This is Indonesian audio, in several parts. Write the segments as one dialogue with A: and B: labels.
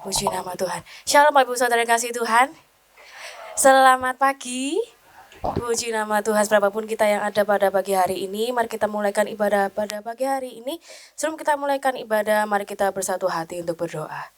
A: Puji nama Tuhan. Shalom Bapak Ibu Saudara yang kasih Tuhan. Selamat pagi. Puji nama Tuhan, berapapun kita yang ada pada pagi hari ini, mari kita mulaikan ibadah pada pagi hari ini. Sebelum kita mulaikan ibadah, mari kita bersatu hati untuk berdoa.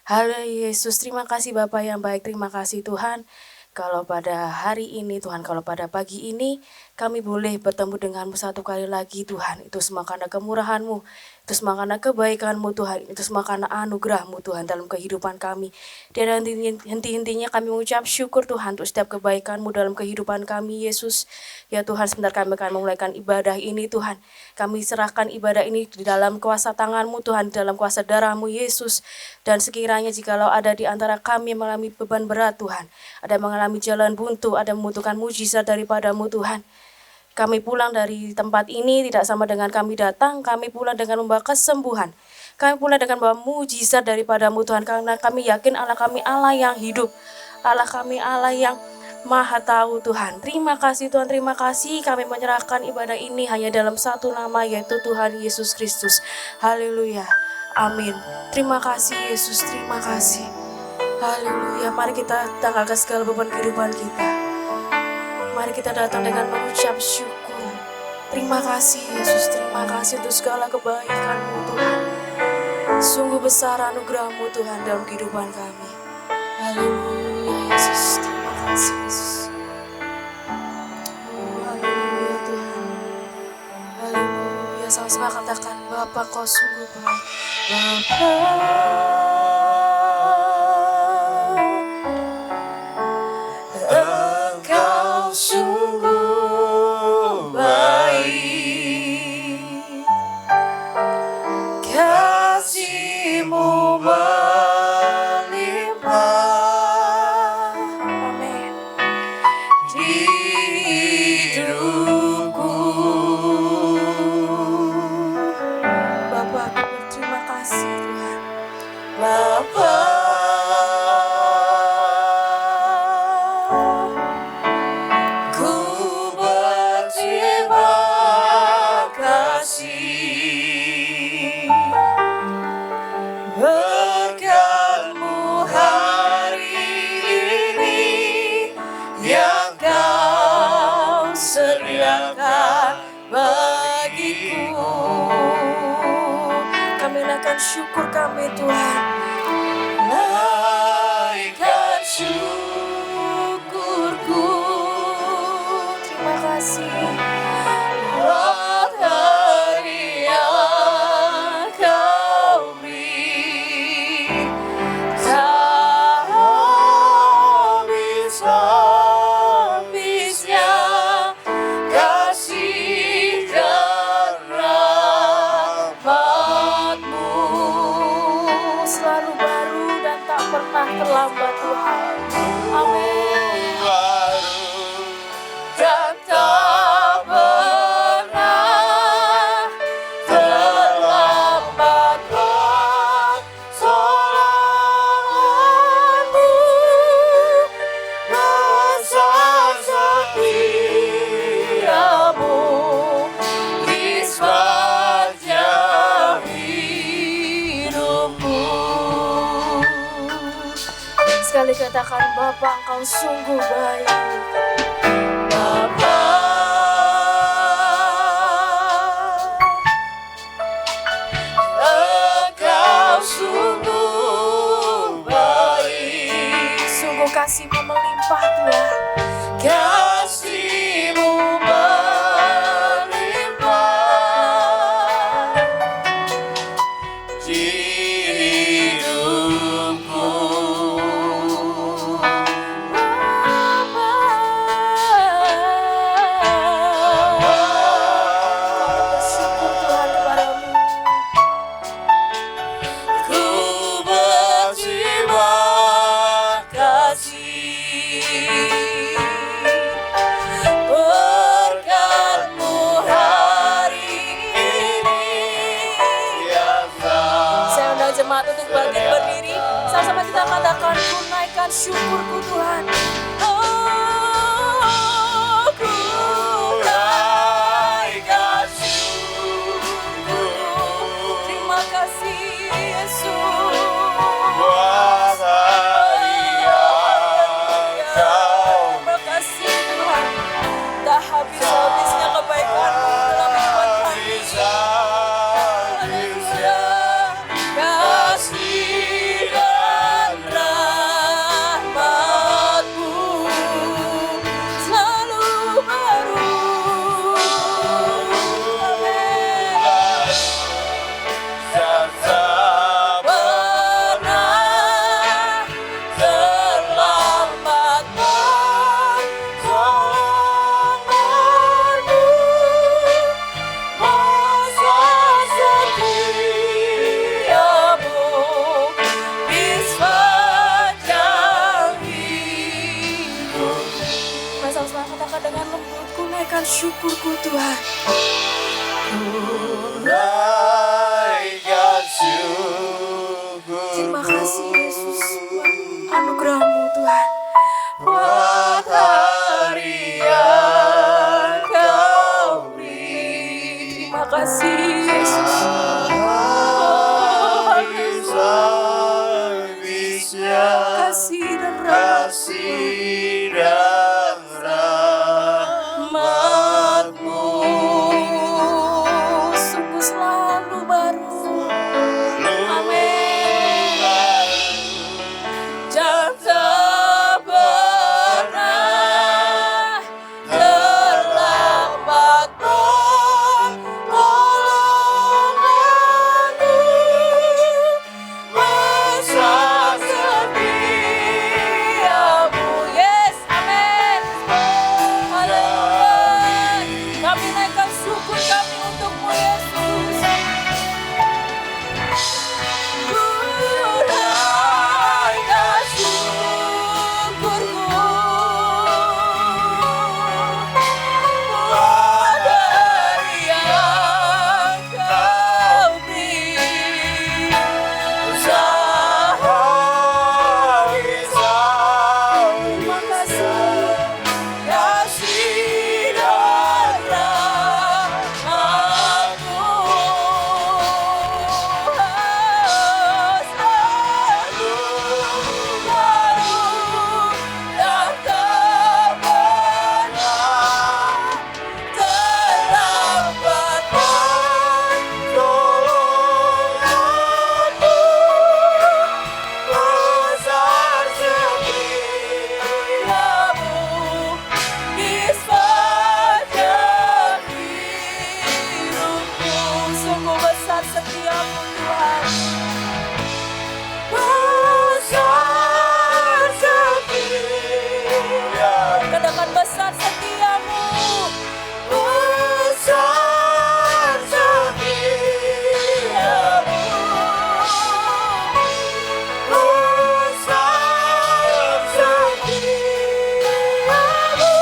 A: Haleluya Yesus, terima kasih Bapa yang baik, terima kasih Tuhan. Kalau pada hari ini Tuhan, kalau pada pagi ini kami boleh bertemu denganmu satu kali lagi Tuhan. Itu semua karena kemurahan-Mu, itu semua karena kebaikan-Mu Tuhan, itu semua karena anugerah-Mu Tuhan dalam kehidupan kami. Dan henti-hentinya kami mengucap syukur Tuhan untuk setiap kebaikan-Mu dalam kehidupan kami Yesus. Ya Tuhan, sebentar kami akan memulaikan ibadah ini Tuhan. Kami serahkan ibadah ini di dalam kuasa tangan-Mu Tuhan, di dalam kuasa darah-Mu Yesus. Dan sekiranya jikalau ada di antara kami yang mengalami beban berat Tuhan, ada mengalami jalan buntu, ada membutuhkan mujizat daripada-Mu Tuhan. Kami pulang dari tempat ini tidak sama dengan kami datang, kami pulang dengan membawa kesembuhan. Kami pulang dengan membawa mujizat daripada-Mu Tuhan, karena kami yakin Allah kami Allah yang hidup, Allah kami Allah yang Maha tahu Tuhan. Terima kasih Tuhan, terima kasih kami menyerahkan ibadah ini hanya dalam satu nama, yaitu Tuhan Yesus Kristus. Haleluya, amin. Terima kasih Yesus, terima kasih. Haleluya, mari kita tanggalkan segala beban kehidupan kita. Mari kita datang dengan mengucap syukur. Terima kasih Yesus, terima kasih untuk segala kebaikan-Mu Tuhan. Sungguh besar anugerah-Mu Tuhan dalam kehidupan kami. Haleluya Yesus, terima kasih Yesus. Haleluya Tuhan. Haleluya, sama-sama katakan, Bapa Kau sungguh baik. Bapa, Engkau sungguh baik. Kasih-Mu melimpah. Amin. Di hidupku. Bapa, aku berterima kasih Tuhan. Bapa, ku berterima kasih. Berkat-Mu hari ini yang Kau sediakan bagiku. Kami naikkan syukur kami Tuhan. Naikkan syukurku. Terima kasih. Buat hari yang Kau beri, tak habis-habisnya kasih dan rahmat-Mu. Selalu baru dan tak pernah terlambat Tuhan. Amin. Baru dan tak pernah terlambat pertolongan-Mu. Besar setia-Mu di sepanjang hidupku. Sekali katakan, Bapa Engkau sungguh baik. Bapa, Engkau sungguh baik. Sungguh kasih-Mu melimpah Tuhan. Kasih-Mu melimpah di hidupku. Bapa, kami bersyukur Tuhan kepadamu. Ku berterima kasih. Berkat-Mu hari ini yang Kau. Saya undang jemaat untuk bangkit berdiri. Sama-sama kita katakan, ku naikkan syukurku Tuhan. Oh, ku naikkan syukurku. Terima kasih Yesus. naikkan syukurku Tuhan. Terima kasih Yesus buat anugerah-Mu Tuhan. Buat hari yang Kau beri. Terima kasih Yesus. Kasih dan rahmat-Mu sungguh selalu baru. Amin. Jangan pernah terlambat pertolongan-Mu. Besar setiamu, yes, amin. Haleluya. Kami naikkan syukur kami untuk-Mu Yesus. Ku naikkan syukurku buat hari yang Kau beri. Terima kasih, kasih dan rahmat-Mu selalu baru dan tak pernah terlambat pertolongan-Mu. Besar setiamu di sepanjang hidupku. Sungguh besar setiamu Tuhan. Besar setiamu. Katakan besar setiamu. Besar setiamu. Besar setiamu.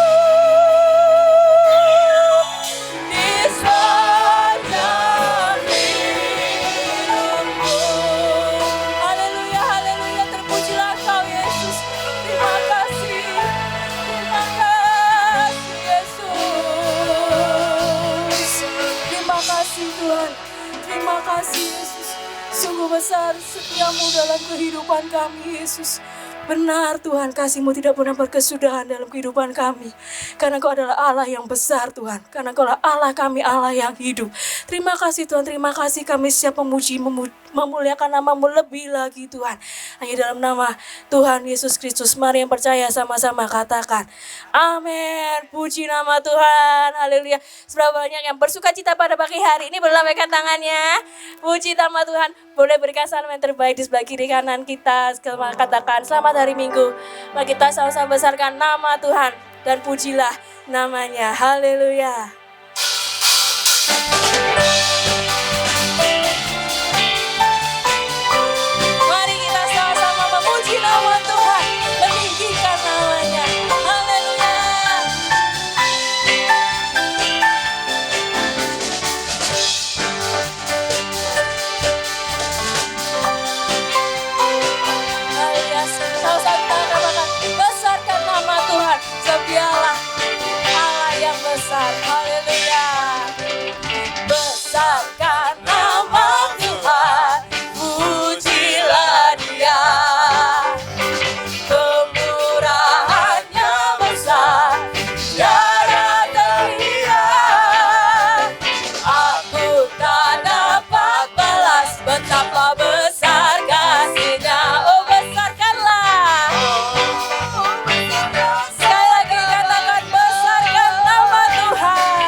A: Di sepanjang hidupku. Haleluya, haleluya. Terpujilah Kau Yesus. Terima kasih. Terima kasih Yesus. Terima kasih Tuhan. Terima kasih Yesus. Sungguh besar setiamu dalam kehidupan kami Yesus. Benar Tuhan, kasih-Mu tidak pernah berkesudahan dalam kehidupan kami. Karena Kau adalah Allah yang besar Tuhan. Karena Kau adalah Allah kami, Allah yang hidup. Terima kasih Tuhan, terima kasih kami siap memuji, memuliakan nama-Mu lebih lagi Tuhan. Hanya dalam nama Tuhan Yesus Kristus, mari yang percaya sama-sama katakan amin. Puji nama Tuhan, haleluya. Seberapa banyak yang bersuka cita pada pagi hari ini, boleh lambaikan tangannya. Puji nama Tuhan, boleh berikan salam yang terbaik di sebelah kiri kanan kita. Katakan selamat hari Minggu. Mari kita sama-sama besarkan nama Tuhan dan pujilah namanya. Haleluya. Mari kita sama-sama memuji nama Tuhan, meninggikan namanya. Haleluya. Haleluya. Sama-sama kita katakan, besarkan nama Tuhan, sebab Dialah Allah yang besar. Haleluya. Besarkan nama Tuhan, pujilah Dia. Kemurahannya besar, tiada terhingga. Aku tak dapat balas betapa besar kasih-Nya. Oh, besarkanlah. Sekali lagi katakan, besarkan nama Tuhan.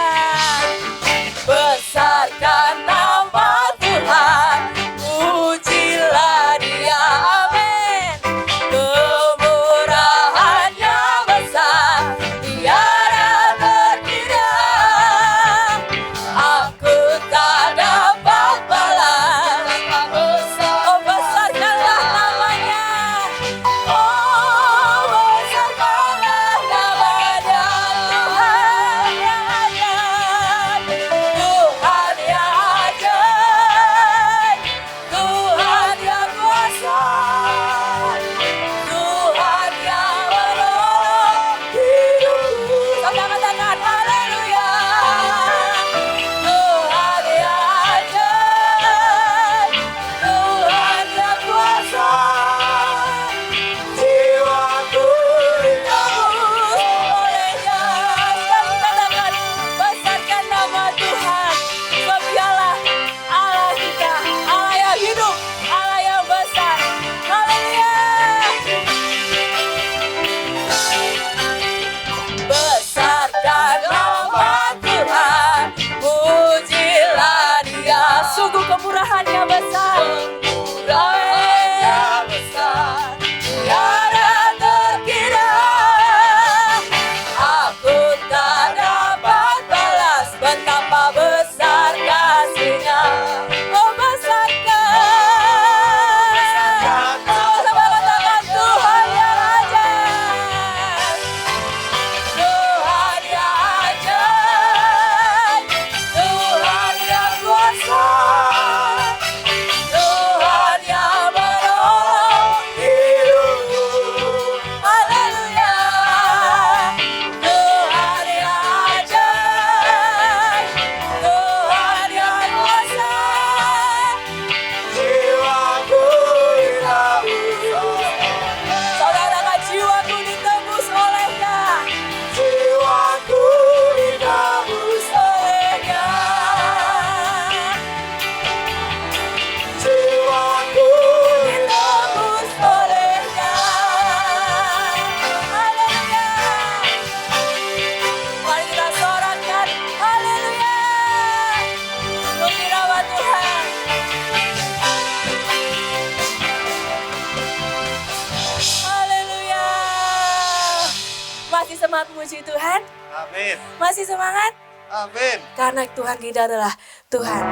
A: Masih semangat memuji Tuhan?
B: Amin.
A: Masih semangat?
B: Amin.
A: Karena Tuhan kita adalah Tuhan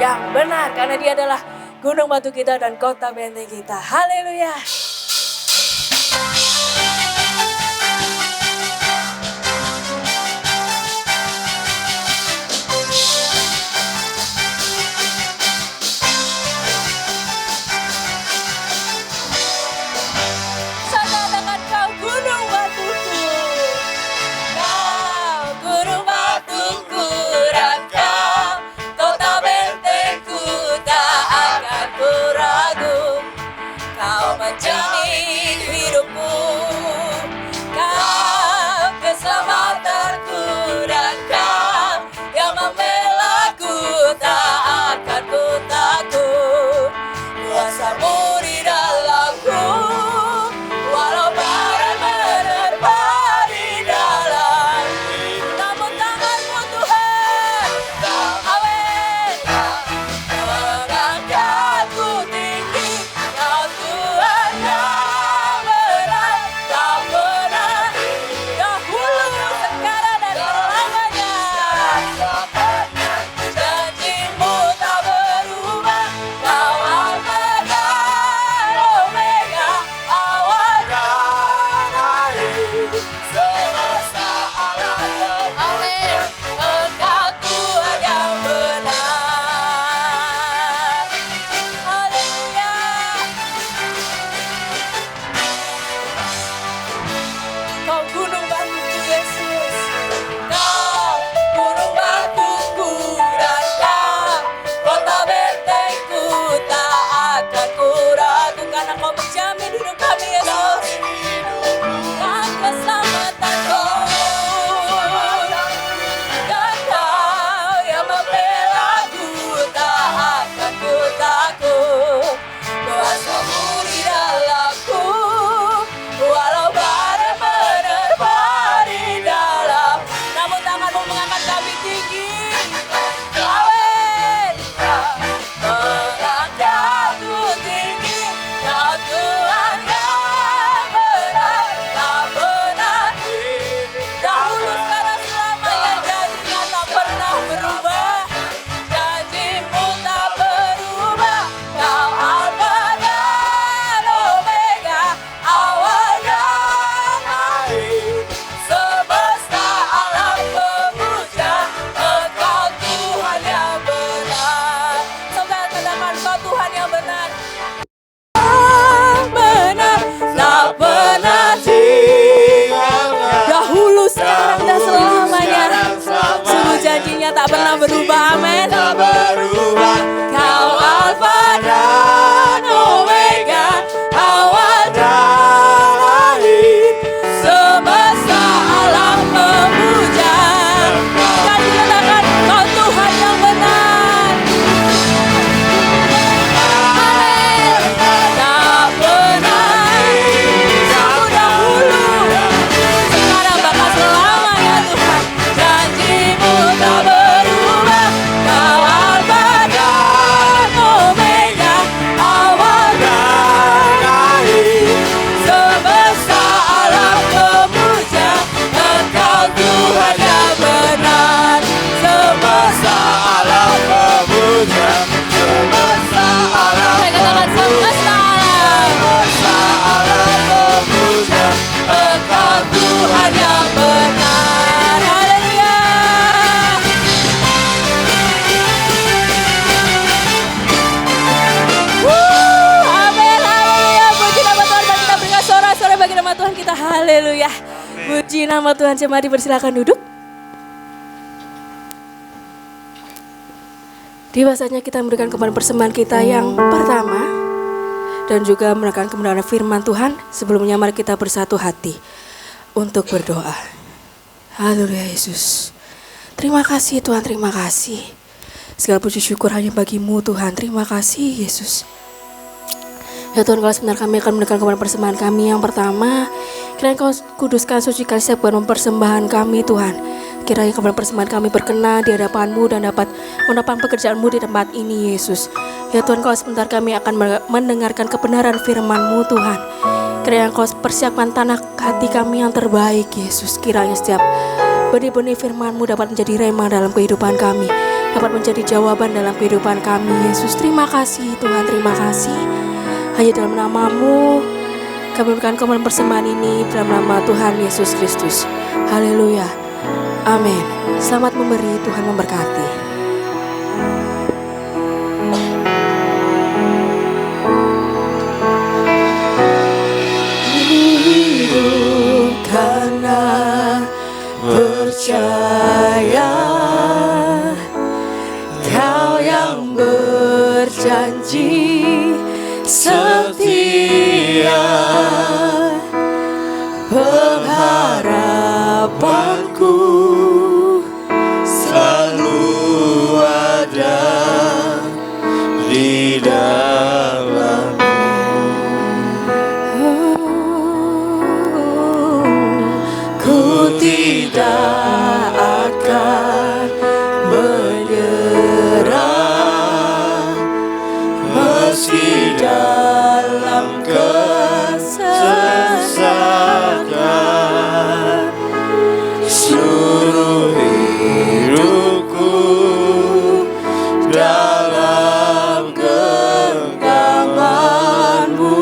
A: yang benar. Karena Dia adalah gunung batu kita dan kota benteng kita. Haleluya.
C: Menjamin hidupku, Kau keselamatanku, dan Kau yang membelaku, tak akan ku takut. Kuasa-Mu di dalamku, walau badai menerpa di dalam, namun tangan-Mu Tuhan, amin, mengangkatku tinggi. Kau Tuhan yang benar, tak pernah dahulu, sekarang dan selamanya. Janji-Mu tak berubah, Kau Alfa dan Omega, awal dan akhir, semesta alam. Amin. Engkau Tuhan yang benar. Haleluya. Kau gunung batuku Yesus, Kau gunung batuku, dan Kau kota bentengku, tak akan ku ragu, karena Kau menjamin hidup kami Yesus. Kau keselamatanku, dan Kau yang membelaku, tak akan ku takut. Kuasa-Mu di dalamku, walau badai menerpa di dalam, namun tangan-Mu mengangkat kami tinggi. Amin. Mengangkatku tinggi, Kau Tuhan yang benar, tak pernah dahulu, sekarang, selamanya. Janji-Nya tak pernah berubah, janji-Mu tak berubah. Kau Alfa dan Omega, awal dan akhir, semesta alam memuja Engkau Tuhan yang benar. Saudara katakan, Kau Tuhan yang benar. Benar, tak pernah dahulu, sekarang dan selamanya. Sungguh janji-Nya tak pernah berubah, amin. Kau Alfa dan Omega, awal dan akhir, semesta alam memuja. Dan dikatakan, Kau Tuhan yang benar. Amin. Tak pernah sungguh dahulu, sekarang bahkan selamanya Tuhan. Janji-Mu tak berubah, Kau Alfa dan Omega, awal dan akhir, semesta alam memuja Engkau Tuhan yang benar. Semesta alam memuja, semesta alam. Saya katakan semesta alam memuja Engkau Tuhan yang benar. Haleluya. Amin, haleluya. Puji nama Tuhan, mari kita berikan sorak-sorai bagi nama Tuhan kita. Haleluya. Puji nama Tuhan. Mari dipersilakan duduk. Tiba saatnya kita memberikan kembali persembahan kita yang pertama dan juga menekan kebenaran firman Tuhan. Sebelumnya mari kita bersatu hati untuk berdoa. Haleluya Yesus. Terima kasih Tuhan, terima kasih. Segala puji syukur hanya bagi-Mu Tuhan. Terima kasih Yesus. Ya Tuhan, kalau sebentar kami akan menekan kembali persembahan kami yang pertama. Kiranya Kau kuduskan, sucikan setiap persembahan kami Tuhan. Kiranya kembali persembahan kami berkenan di hadapan-Mu dan dapat menopang pekerjaan-Mu di tempat ini Yesus. Ya Tuhan, kalau sebentar kami akan mendengarkan kebenaran firman-Mu Tuhan. Kiranya Engkau persiapkan tanah hati kami yang terbaik, Yesus. Kiranya setiap benih-benih firman-Mu dapat menjadi rema dalam kehidupan kami, dapat menjadi jawaban dalam kehidupan kami, Yesus. Terima kasih Tuhan, terima kasih. Hanya dalam nama-Mu kami berikan kembali persembahan ini, dalam nama Tuhan Yesus Kristus. Haleluya. Amin. Selamat memberi, Tuhan memberkati. Karena percaya Kau yang berjanji setia, pengharapanku selalu ada di dalam. Tidak akan menyerah meski dalam kesesakan. Seluruh hidupku dalam genggaman-Mu.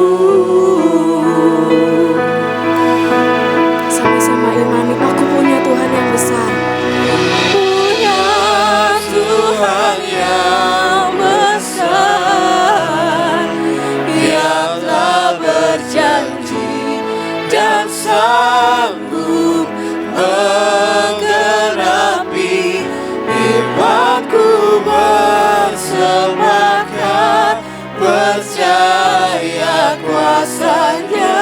C: Sama-sama imani, aku punya Tuhan yang besar. Punya Tuhan yang besar, yang telah berjanji dan sanggup menggenapi imanku, bersemangat percaya kuasa-Nya.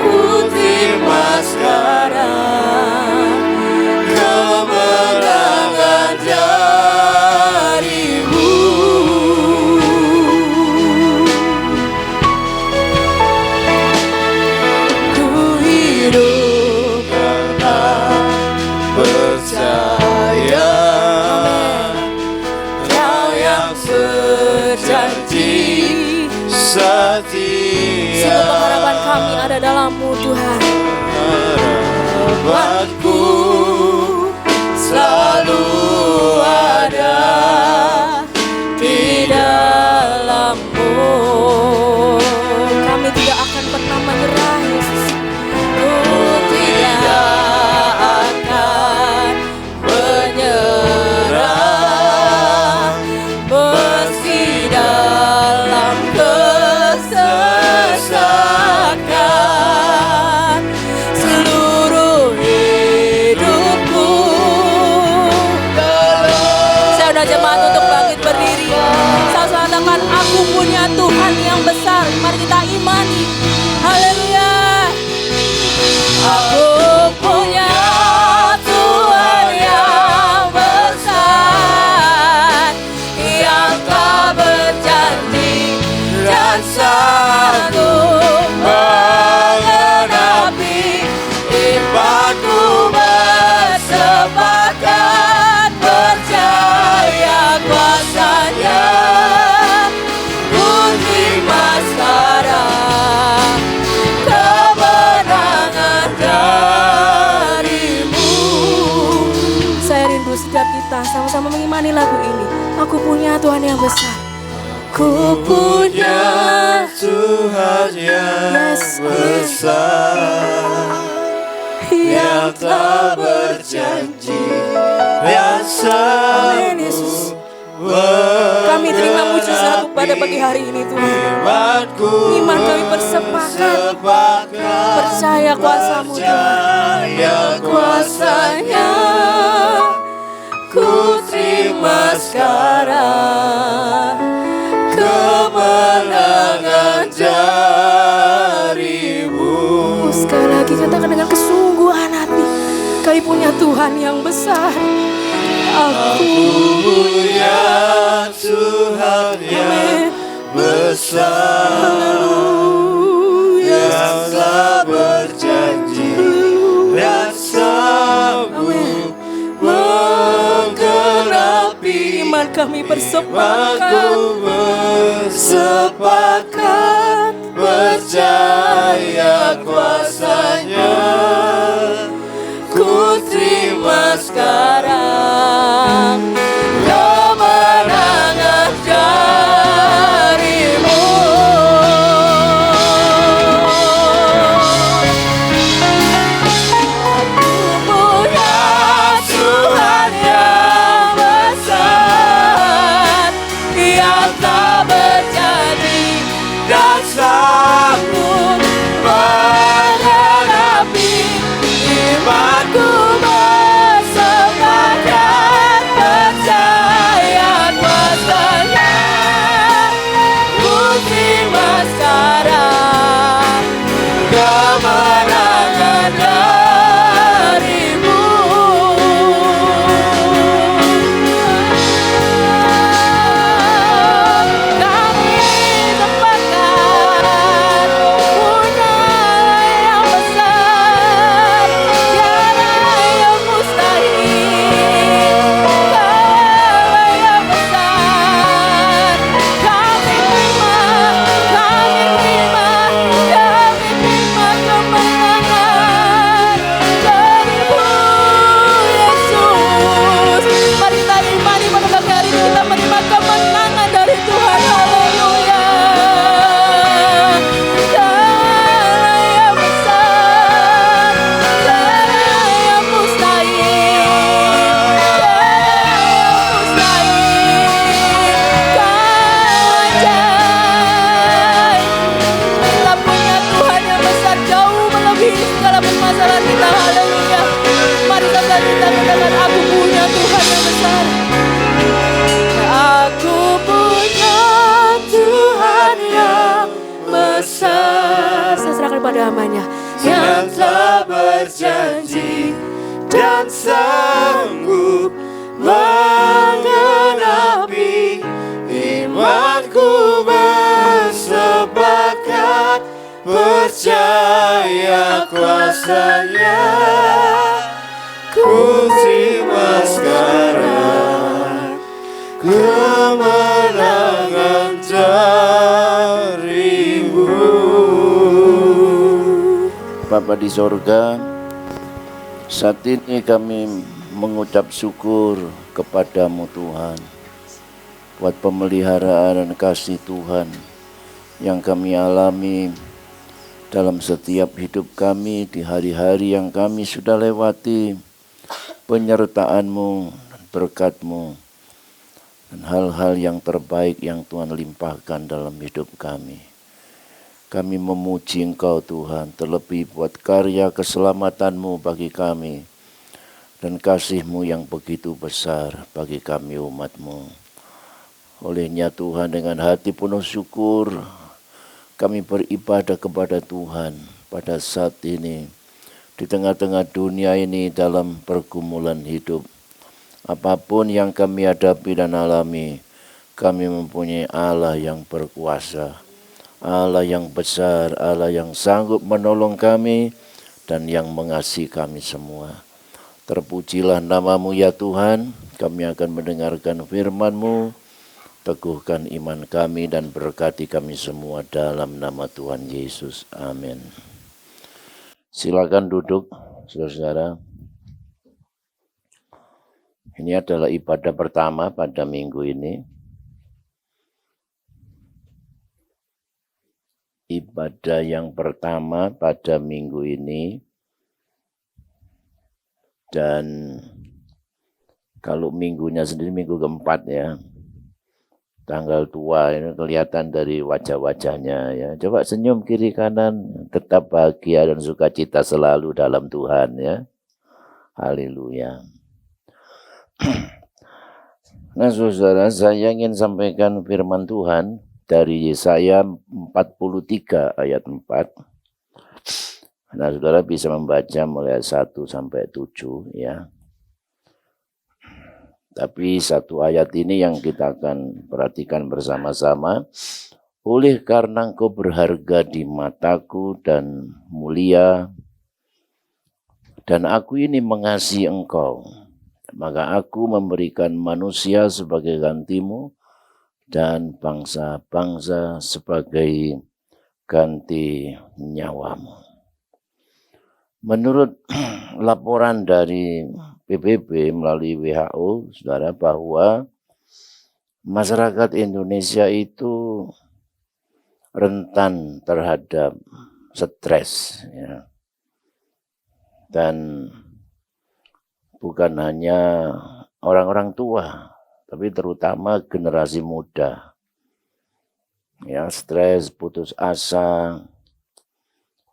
C: Ku terima sekarang kemenangan dari-Mu. Ku hidup karena percaya Kau yang berjanji setia. Sehingga pengharapan kami ada dalam-Mu, Tuhan. Harapanku selalu ada di dalam-Mu. Kami tidak akan pernah menyerah, Yesus. Ku tidak akan menyerah meski dalam kesesakan. Seluruh hidupku. Saya undang jemaat untuk bangkit berdiri. Saya katakan, aku punya Tuhan yang besar. Mari kita imani. Haleluya. Aku punya Tuhan yang besar, yang telah berjanji dan sanggup menggenapi imanku, bersepakat percaya kuasa-Nya. Ku terima sekarang kemenangan dari-Mu. Saya rindu setiap kita sama-sama mengimani lagu ini. Aku punya Tuhan yang besar. Ku punya
B: Tuhan yang besar, yang telah berjanji dan sanggup.
C: Kami terima mujizat pada pagi hari ini, Tuhan. Iman kami bersepakat percaya kuasa-Mu, Tuhan. Kuasa-Nya ku terima sekarang kemenangan dari-Mu. Sekali lagi katakan dengan kesungguhan hati, kami punya Tuhan yang besar. Aku
B: punya Tuhan yang besar, yang telah berjanji dan sanggup menggenapi
C: kami bersepakat.
B: Imanku bersepakat percaya kuasanya. Ku terima sekarang kemenangan darimu. Tuhan yang besar, yang tak berjanji dan sanggup menghadapi. Imanku bersepakat percaya kuasanya. Ku terima sekarang kemenangan darimu. Kami sepakat punya yang besar, tiada yang mustahil. Kau yang besar, kami terima kemenangan darimu, Yesus. Mari kita imani pada pagi hari ini kita menerima kemenangan dari Tuhan. Haleluya. Tiada yang besar, tiada yang mustahil, tiada yang mustahil. Kau ajaib. Kita punya Tuhan yang besar, jauh melebihi segala permasalahan kita. Haleluya. Mari kita katakan, aku punya Tuhan yang besar. Aku punya Tuhan yang besar. Saya serahkan pada hamba-Nya Yang tak berjanji dan sanggup menggenapi. Imanku bersepakat percaya kuasanya. Ku terima sekarang kemenangan darimu.
D: Bapa di sorga, saat ini kami mengucap syukur kepadamu Tuhan, buat pemeliharaan dan kasih Tuhan yang kami alami dalam setiap hidup kami di hari-hari yang kami sudah lewati. Penyertaan-Mu dan berkat-Mu dan hal-hal yang terbaik yang Tuhan limpahkan dalam hidup kami. Kami memuji Engkau Tuhan, terlebih buat karya keselamatan-Mu bagi kami dan kasih-Mu yang begitu besar bagi kami umat-Mu. Olehnya Tuhan, dengan hati penuh syukur kami beribadah kepada Tuhan pada saat ini di tengah-tengah dunia ini dalam pergumulan hidup. Apapun yang kami hadapi dan alami, kami mempunyai Allah yang berkuasa, Allah yang besar, Allah yang sanggup menolong kami dan yang mengasihi kami semua. Terpujilah nama-Mu ya Tuhan. Kami akan mendengarkan firman-Mu. Teguhkan iman kami dan berkati kami semua dalam nama Tuhan Yesus. Amin. Silakan duduk, saudara. Ini adalah ibadah pertama pada minggu ini. Ibadah yang pertama pada minggu ini. Dan kalau minggunya sendiri minggu keempat ya. Tanggal tua ini kelihatan dari wajah-wajahnya ya. Coba senyum kiri kanan, tetap bahagia dan sukacita selalu dalam Tuhan ya. Haleluya. Nah saudara, saya ingin sampaikan firman Tuhan dari Yesaya 43 ayat 4. Nah saudara bisa membaca mulai 1 sampai 7 ya. Tapi satu ayat ini yang kita akan perhatikan bersama-sama. Oleh karena Engkau berharga di mataku dan mulia, dan aku ini mengasihi Engkau. Maka aku memberikan manusia sebagai gantimu dan bangsa-bangsa sebagai ganti nyawamu. Menurut laporan dari PBB melalui WHO, saudara, bahwa masyarakat Indonesia itu rentan terhadap stres, ya. Dan bukan hanya orang-orang tua, tapi terutama generasi muda. Ya, stres, putus asa,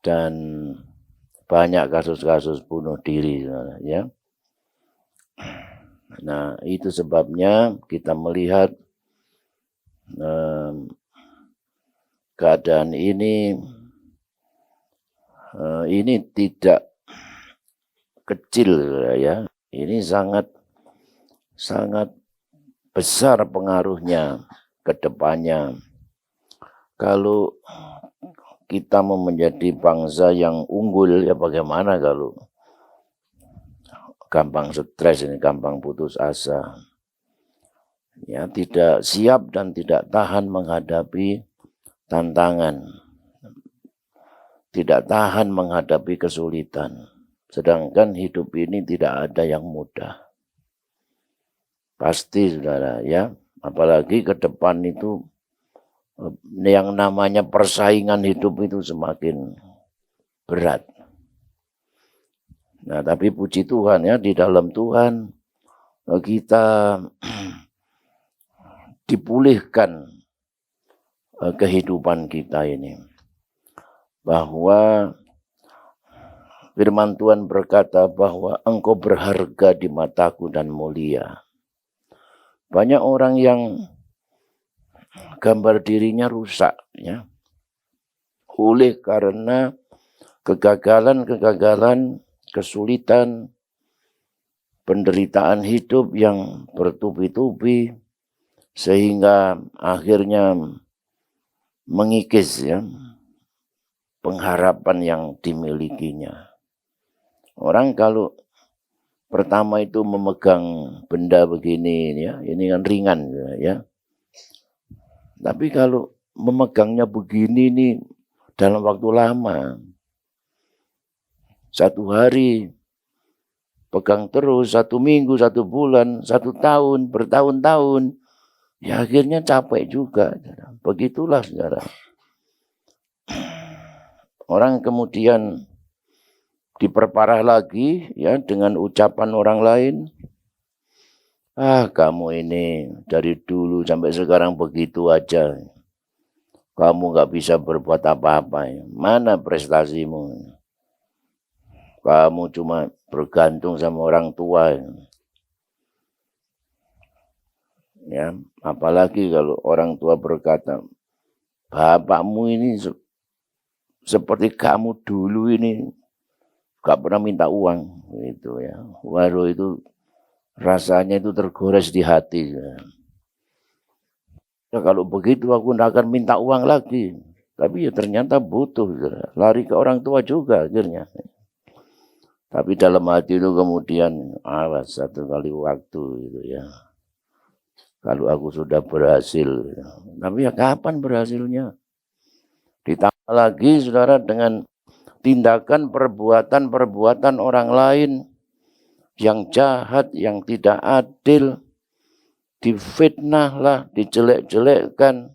D: dan banyak kasus-kasus bunuh diri, ya. Nah, itu sebabnya kita melihat keadaan ini tidak kecil, ya. Ini sangat besar pengaruhnya ke depannya. Kalau kita mau menjadi bangsa yang unggul, ya bagaimana kalau gampang stres ini, gampang putus asa, ya, tidak siap dan tidak tahan menghadapi tantangan, tidak tahan menghadapi kesulitan. Sedangkan hidup ini tidak ada yang mudah. Pasti, saudara, ya, apalagi ke depan itu yang namanya persaingan hidup itu semakin berat. Nah, tapi puji Tuhan, ya, di dalam Tuhan kita dipulihkan kehidupan kita ini. Bahwa firman Tuhan berkata bahwa engkau berharga di mataku dan mulia. Banyak orang yang gambar dirinya rusak, ya, oleh karena kegagalan, kesulitan, penderitaan hidup yang bertubi-tubi, sehingga akhirnya mengikis, ya, pengharapan yang dimilikinya. Orang kalau pertama itu memegang benda begini, ya, ini kan ringan, ya. Tapi kalau memegangnya begini nih dalam waktu lama, 1 hari pegang terus, 1 minggu, 1 bulan, 1 tahun, bertahun-tahun, ya akhirnya capek juga. Begitulah, saudara. Orang kemudian diperparah lagi, ya, dengan ucapan orang lain. Ah, kamu ini dari dulu sampai sekarang begitu aja. Kamu gak bisa berbuat apa-apa. Mana prestasimu? Kamu cuma bergantung sama orang tua. Ya, apalagi kalau orang tua berkata, bapakmu ini seperti kamu dulu ini gak pernah minta uang, gitu, ya. Waduh, itu rasanya itu tergores di hati. Ya, kalau begitu aku tidak akan minta uang lagi. Tapi ya ternyata butuh, lari ke orang tua juga akhirnya. Tapi dalam hati itu kemudian awas 1 kali waktu, gitu, ya. Kalau aku sudah berhasil, tapi ya kapan berhasilnya? Ditambah lagi, saudara, dengan tindakan perbuatan orang lain yang jahat, yang tidak adil, difitnah lah, dijelek-jelekkan,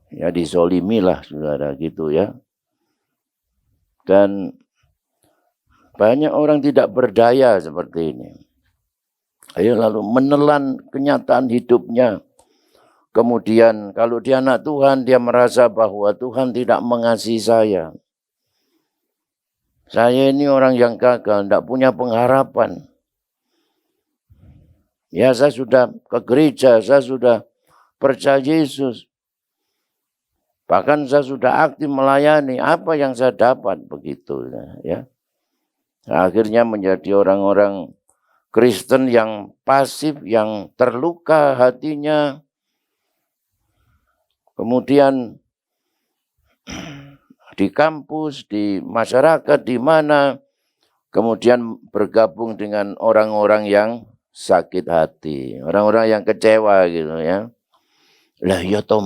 D: ya dizolimi lah, saudara, gitu, ya. Dan banyak orang tidak berdaya seperti ini. Ayo lalu menelan kenyataan hidupnya. Kemudian kalau dia anak Tuhan, dia merasa bahwa Tuhan tidak mengasihi saya. Saya ini orang yang gagal, tidak punya pengharapan. Ya, saya sudah ke gereja, saya sudah percaya Yesus. Bahkan saya sudah aktif melayani, apa yang saya dapat begitu, ya. Akhirnya menjadi orang-orang Kristen yang pasif, yang terluka hatinya. Kemudian di kampus, di masyarakat, di mana kemudian bergabung dengan orang-orang yang sakit hati, orang-orang yang kecewa gitu ya. Lah ya toh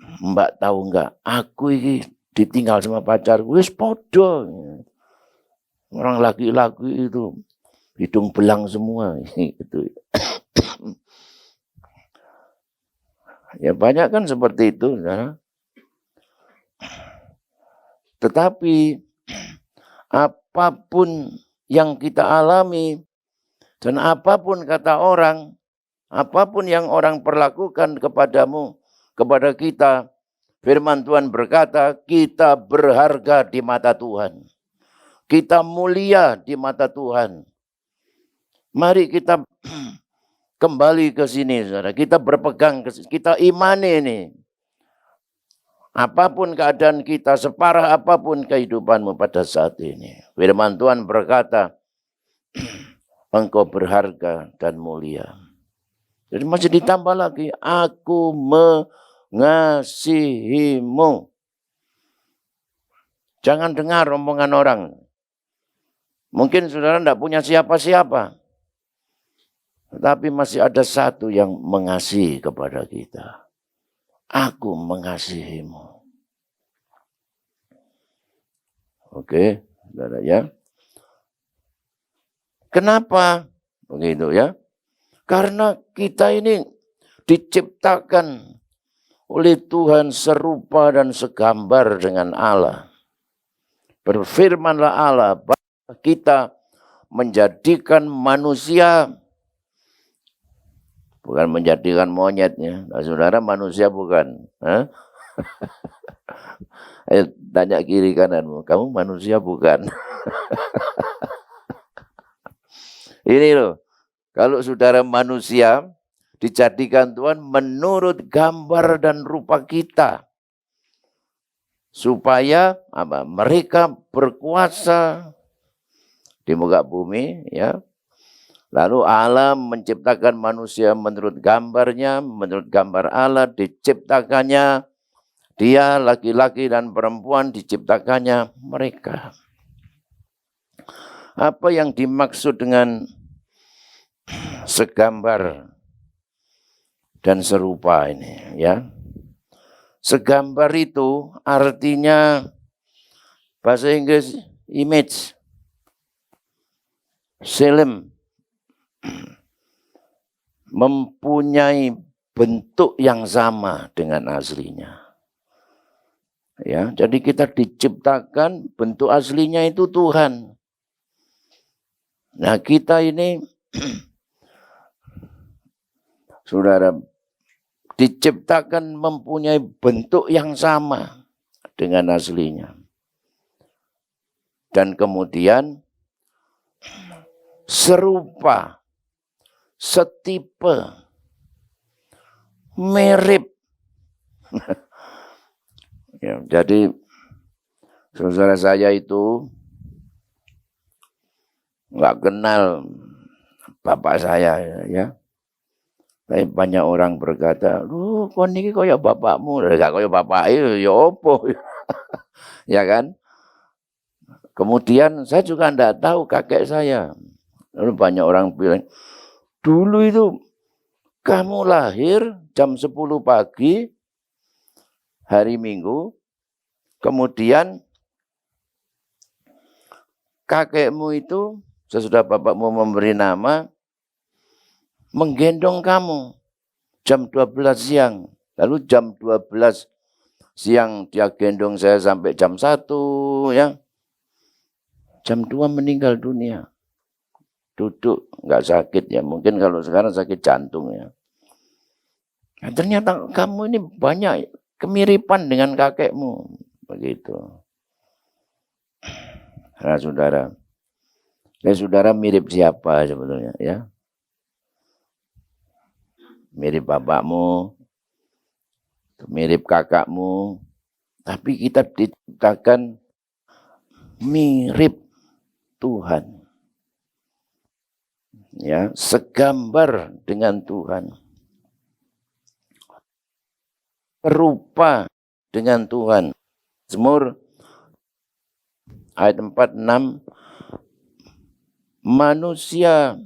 D: Mbak tahu enggak, aku ini ditinggal sama pacarku, wis podo. Orang laki-laki itu hidung belang semua gitu. Ya banyak kan seperti itu, ya. Tetapi apapun yang kita alami dan apapun kata orang, apapun yang orang perlakukan kepadamu, kepada kita, firman Tuhan berkata, kita berharga di mata Tuhan. Kita mulia di mata Tuhan. Mari kita kembali ke sini, saudara. Kita berpegang, kita imani ini. Apapun keadaan kita, separah apapun kehidupanmu pada saat ini. Firman Tuhan berkata, engkau berharga dan mulia. Jadi masih ditambah lagi, aku mengasihimu. Jangan dengar omongan orang. Mungkin saudara tidak punya siapa-siapa. Tetapi masih ada satu yang mengasihi kepada kita. Aku mengasihimu. Oke, saudara ya. Kenapa begitu ya? Karena kita ini diciptakan oleh Tuhan serupa dan segambar dengan Allah. Berfirmanlah Allah bahwa kita menjadikan manusia, bukan menjadikan monyetnya. Nah, saudara manusia bukan. Ayo tanya kiri kananmu, kamu manusia bukan? Ini loh, kalau saudara manusia dijadikan Tuhan menurut gambar dan rupa kita. Supaya apa? Mereka berkuasa di muka bumi, ya. Lalu Allah menciptakan manusia menurut gambarnya, menurut gambar Allah diciptakannya. Dia laki-laki dan perempuan diciptakannya mereka. Apa yang dimaksud dengan segambar dan serupa ini, ya? Segambar itu artinya bahasa Inggris image, film, mempunyai bentuk yang sama dengan aslinya. Ya, jadi kita diciptakan bentuk aslinya itu Tuhan. Nah, kita ini saudara diciptakan mempunyai bentuk yang sama dengan aslinya. Dan kemudian serupa, setipe, mirip. Ya, jadi saudara saya itu nggak kenal bapak saya, ya. Tapi banyak orang berkata, kok niki kaya bapakmu, gak kaya bapak ya opo, ya kan? Kemudian saya juga enggak tahu kakek saya. Lalu banyak orang bilang, dulu itu kamu lahir jam 10 pagi, hari Minggu, kemudian kakekmu itu, sesudah bapakmu memberi nama, menggendong kamu jam 12 siang. Lalu jam 12 siang dia gendong saya sampai jam 1, ya. Jam 2 meninggal dunia. Duduk, nggak sakit ya. Mungkin kalau sekarang sakit jantung ya. Nah, ternyata kamu ini banyak kemiripan dengan kakekmu. Begitu. Nah, saudara. Saudara mirip siapa sebetulnya ya? Mirip bapakmu, mirip kakakmu, tapi kita diciptakan mirip Tuhan. Ya, segambar dengan Tuhan. Serupa dengan Tuhan. Mazmur ayat 46, manusia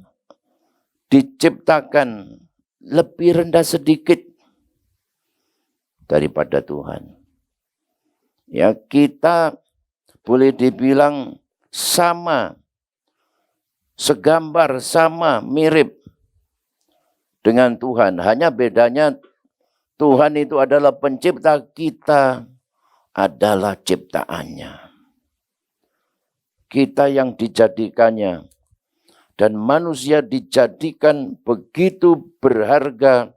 D: diciptakan lebih rendah sedikit daripada Tuhan. Ya, kita boleh dibilang sama, segambar, sama, mirip dengan Tuhan. Hanya bedanya Tuhan itu adalah pencipta, kita adalah ciptaannya. Kita yang dijadikannya. Dan manusia dijadikan begitu berharga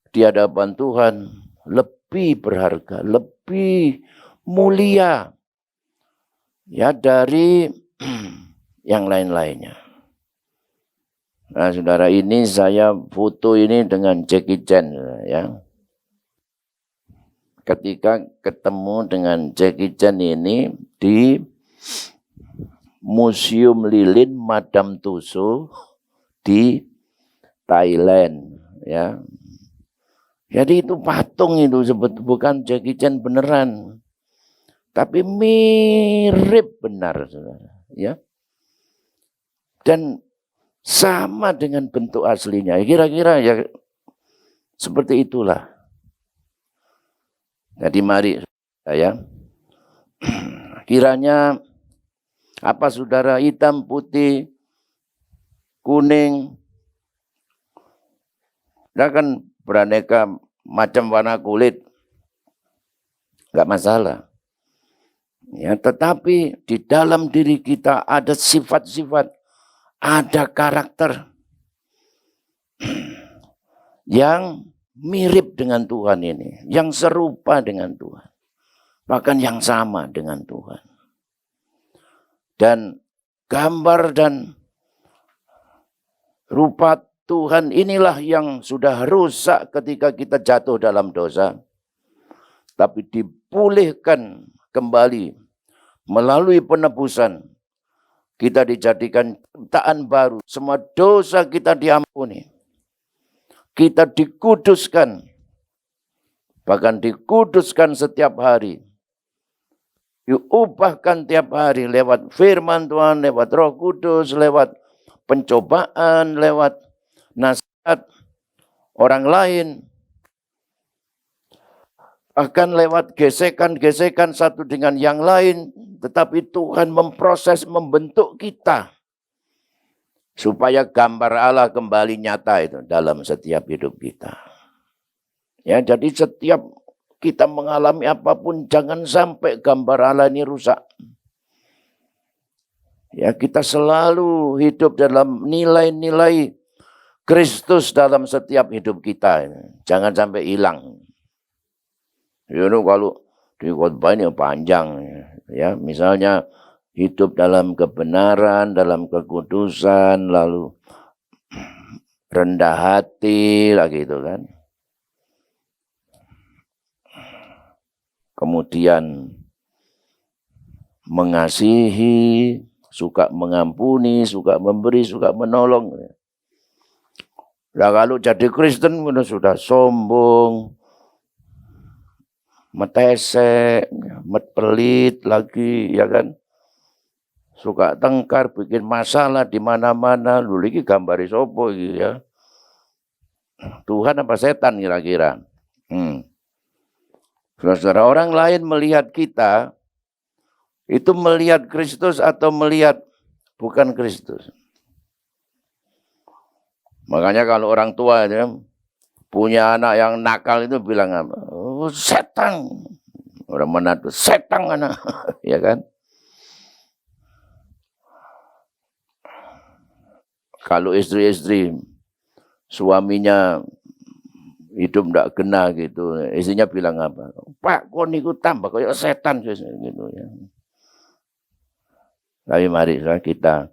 D: di hadapan Tuhan. Lebih berharga, lebih mulia ya dari yang lain-lainnya. Nah, saudara, ini saya foto ini dengan Jackie Chan ya. Ketika ketemu dengan Jackie Chan ini di Museum Lilin Madame Tussauds di Thailand ya. Jadi itu patung itu bukan Jackie Chan beneran. Tapi mirip benar saudara ya. Dan sama dengan bentuk aslinya. Kira-kira ya seperti itulah. Jadi mari ya. Kiranya apa saudara, hitam, putih, kuning, nah kan beraneka macam warna kulit, nggak masalah. Ya, tetapi di dalam diri kita ada sifat-sifat, ada karakter yang mirip dengan Tuhan ini, yang serupa dengan Tuhan, bahkan yang sama dengan Tuhan. Dan gambar dan rupa Tuhan inilah yang sudah rusak ketika kita jatuh dalam dosa. Tapi dipulihkan kembali melalui penebusan. Kita dijadikan ciptaan baru. Semua dosa kita diampuni. Kita dikuduskan. Bahkan dikuduskan setiap hari. Diubahkan tiap hari lewat firman Tuhan, lewat Roh Kudus, lewat pencobaan, lewat nasihat orang lain. Bahkan lewat gesekan-gesekan satu dengan yang lain. Tetapi Tuhan memproses, membentuk kita. Supaya gambar Allah kembali nyata itu dalam setiap hidup kita. Ya, jadi setiap kita mengalami apapun, jangan sampai gambar Allah ini rusak. Ya, kita selalu hidup dalam nilai-nilai Kristus dalam setiap hidup kita. Jangan sampai hilang. You know, kalau di khotbah ini panjang. Ya, misalnya hidup dalam kebenaran, dalam kekudusan, lalu rendah hati, lagi itu kan. Kemudian mengasihi, suka mengampuni, suka memberi, suka menolong. Nah, kalau jadi Kristen sudah sombong, metesek, pelit lagi, ya kan? Suka tengkar, bikin masalah di mana-mana. Lu lagi gambari sopo gitu ya. Tuhan apa setan kira-kira? Saudara, orang lain melihat kita, itu melihat Kristus atau melihat bukan Kristus. Makanya kalau orang tua ya, punya anak yang nakal itu bilang apa? Oh, setan. Orang Manado, setan anak. Ya kan? Kalau istri-istri suaminya hidup tidak kena gitu, istrinya bilang apa? Pak, kok niku tambah kayak setan gitu ya. Tapi mari kita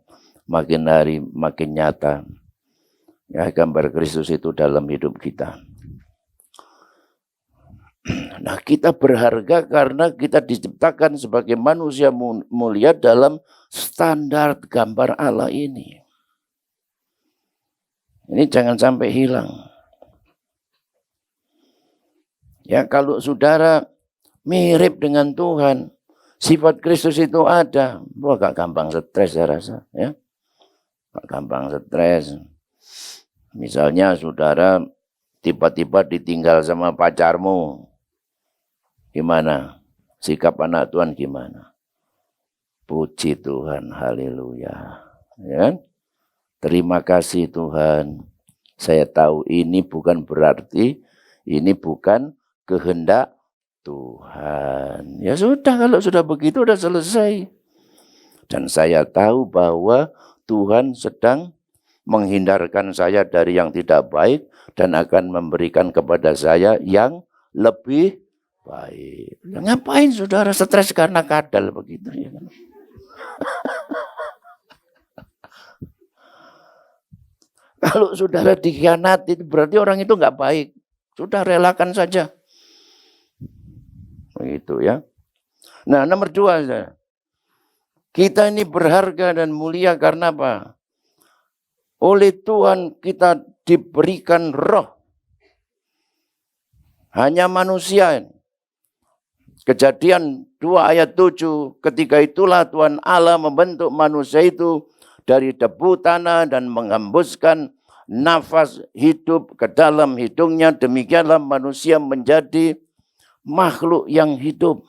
D: makin hari makin nyata ya gambar Kristus itu dalam hidup kita. Nah, kita berharga karena kita diciptakan sebagai manusia mulia dalam standar gambar Allah ini. Ini jangan sampai hilang. Ya, kalau saudara mirip dengan Tuhan, sifat Kristus itu ada, agak gampang stres saya rasa. Ya. gampang stres. Misalnya saudara tiba-tiba ditinggal sama pacarmu, gimana? Sikap anak Tuhan gimana? Puji Tuhan, haleluya. Ya? Terima kasih Tuhan. Saya tahu ini bukan berarti, ini bukan kehendak Tuhan. Ya sudah, kalau sudah begitu sudah selesai. Dan saya tahu bahwa Tuhan sedang menghindarkan saya dari yang tidak baik dan akan memberikan kepada saya yang lebih baik. Ngapain saudara stres karena kadal begitu? Ya kan? Kalau saudara dikhianati berarti orang itu nggak baik. Sudah relakan saja. Begitu ya. Nah, nomor 2. Kita ini berharga dan mulia karena apa? Oleh Tuhan kita diberikan roh. Hanya manusia. Kejadian 2 ayat 7. Ketika itulah Tuhan Allah membentuk manusia itu dari debu tanah dan menghembuskan nafas hidup ke dalam hidungnya. Demikianlah manusia menjadi makhluk yang hidup.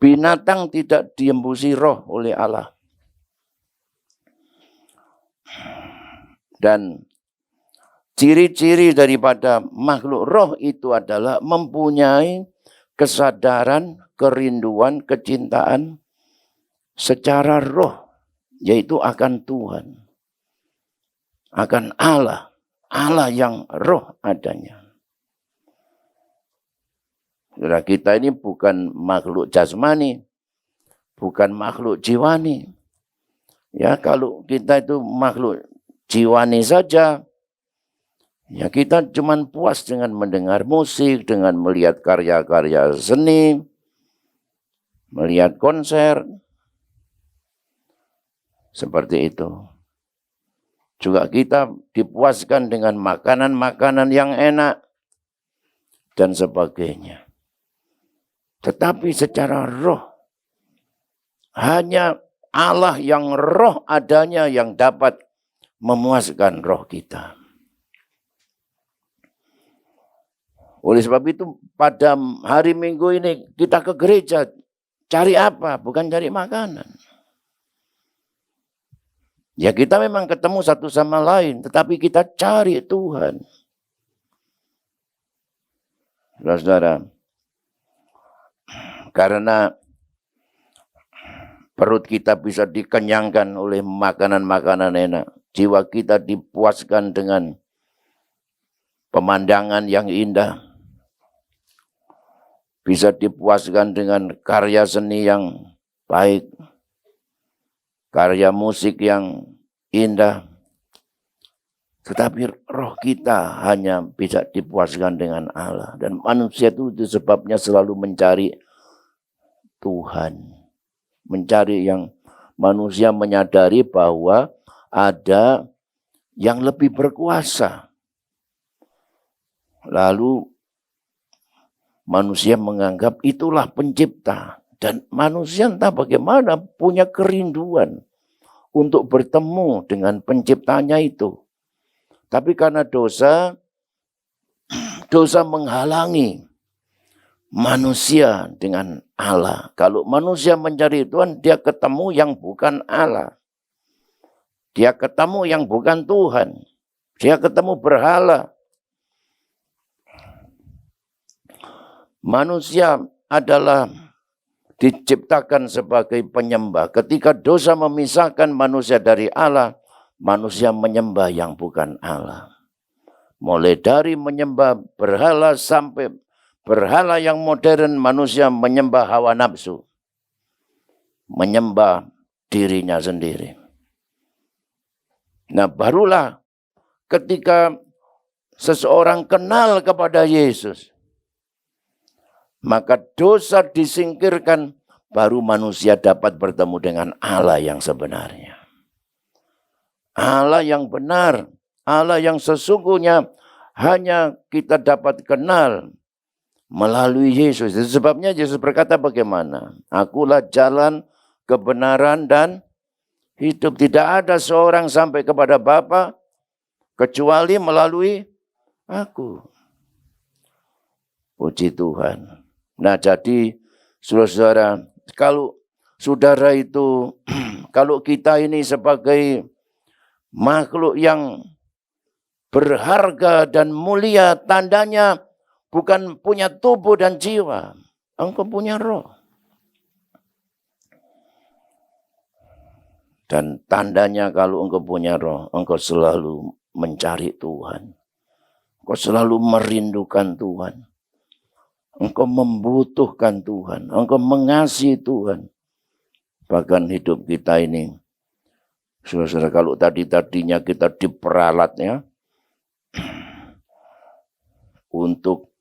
D: Binatang tidak diembusi roh oleh Allah. Dan ciri-ciri daripada makhluk roh itu adalah mempunyai kesadaran, kerinduan, kecintaan secara roh, yaitu akan Tuhan, akan Allah, Allah yang roh adanya. Kita ini bukan makhluk jasmani, bukan makhluk jiwani. Ya, kalau kita itu makhluk jiwani saja, ya kita cuma puas dengan mendengar musik, dengan melihat karya-karya seni, melihat konser. Seperti itu. Juga kita dipuaskan dengan makanan-makanan yang enak dan sebagainya. Tetapi secara roh, hanya Allah yang roh adanya yang dapat memuaskan roh kita. Oleh sebab itu pada hari Minggu ini kita ke gereja cari apa? Bukan cari makanan. Ya kita memang ketemu satu sama lain, tetapi kita cari Tuhan. Saudara, karena perut kita bisa dikenyangkan oleh makanan-makanan enak. Jiwa kita dipuaskan dengan pemandangan yang indah. Bisa dipuaskan dengan karya seni yang baik. Karya musik yang indah. Tetapi roh kita hanya bisa dipuaskan dengan Allah. Dan manusia itu sebabnya selalu mencari Tuhan. Mencari yang manusia menyadari bahwa ada yang lebih berkuasa. Lalu manusia menganggap itulah pencipta. Dan manusia entah bagaimana punya kerinduan untuk bertemu dengan penciptanya itu. Tapi karena dosa menghalangi manusia dengan Allah. Kalau manusia mencari Tuhan, dia ketemu yang bukan Allah. Dia ketemu yang bukan Tuhan. Dia ketemu berhala. Manusia adalah diciptakan sebagai penyembah. Ketika dosa memisahkan manusia dari Allah, manusia menyembah yang bukan Allah. Mulai dari menyembah berhala sampai berhala yang modern, manusia menyembah hawa nafsu. Menyembah dirinya sendiri. Nah, barulah ketika seseorang kenal kepada Yesus, maka dosa disingkirkan, baru manusia dapat bertemu dengan Allah yang sebenarnya. Allah yang benar, Allah yang sesungguhnya hanya kita dapat kenal melalui Yesus. Sebabnya Yesus berkata bagaimana? Akulah jalan, kebenaran, dan hidup. Tidak ada seorang sampai kepada Bapa kecuali melalui aku. Puji Tuhan. Nah, jadi saudara-saudara, kalau saudara itu, kalau kita ini sebagai makhluk yang berharga dan mulia, tandanya bukan punya tubuh dan jiwa. Engkau punya roh. Dan tandanya kalau engkau punya roh, engkau selalu mencari Tuhan. Engkau selalu merindukan Tuhan. Engkau membutuhkan Tuhan. Engkau mengasihi Tuhan. Bahkan hidup kita ini, saudara-saudara, kalau tadinya kita diperalatnya untuk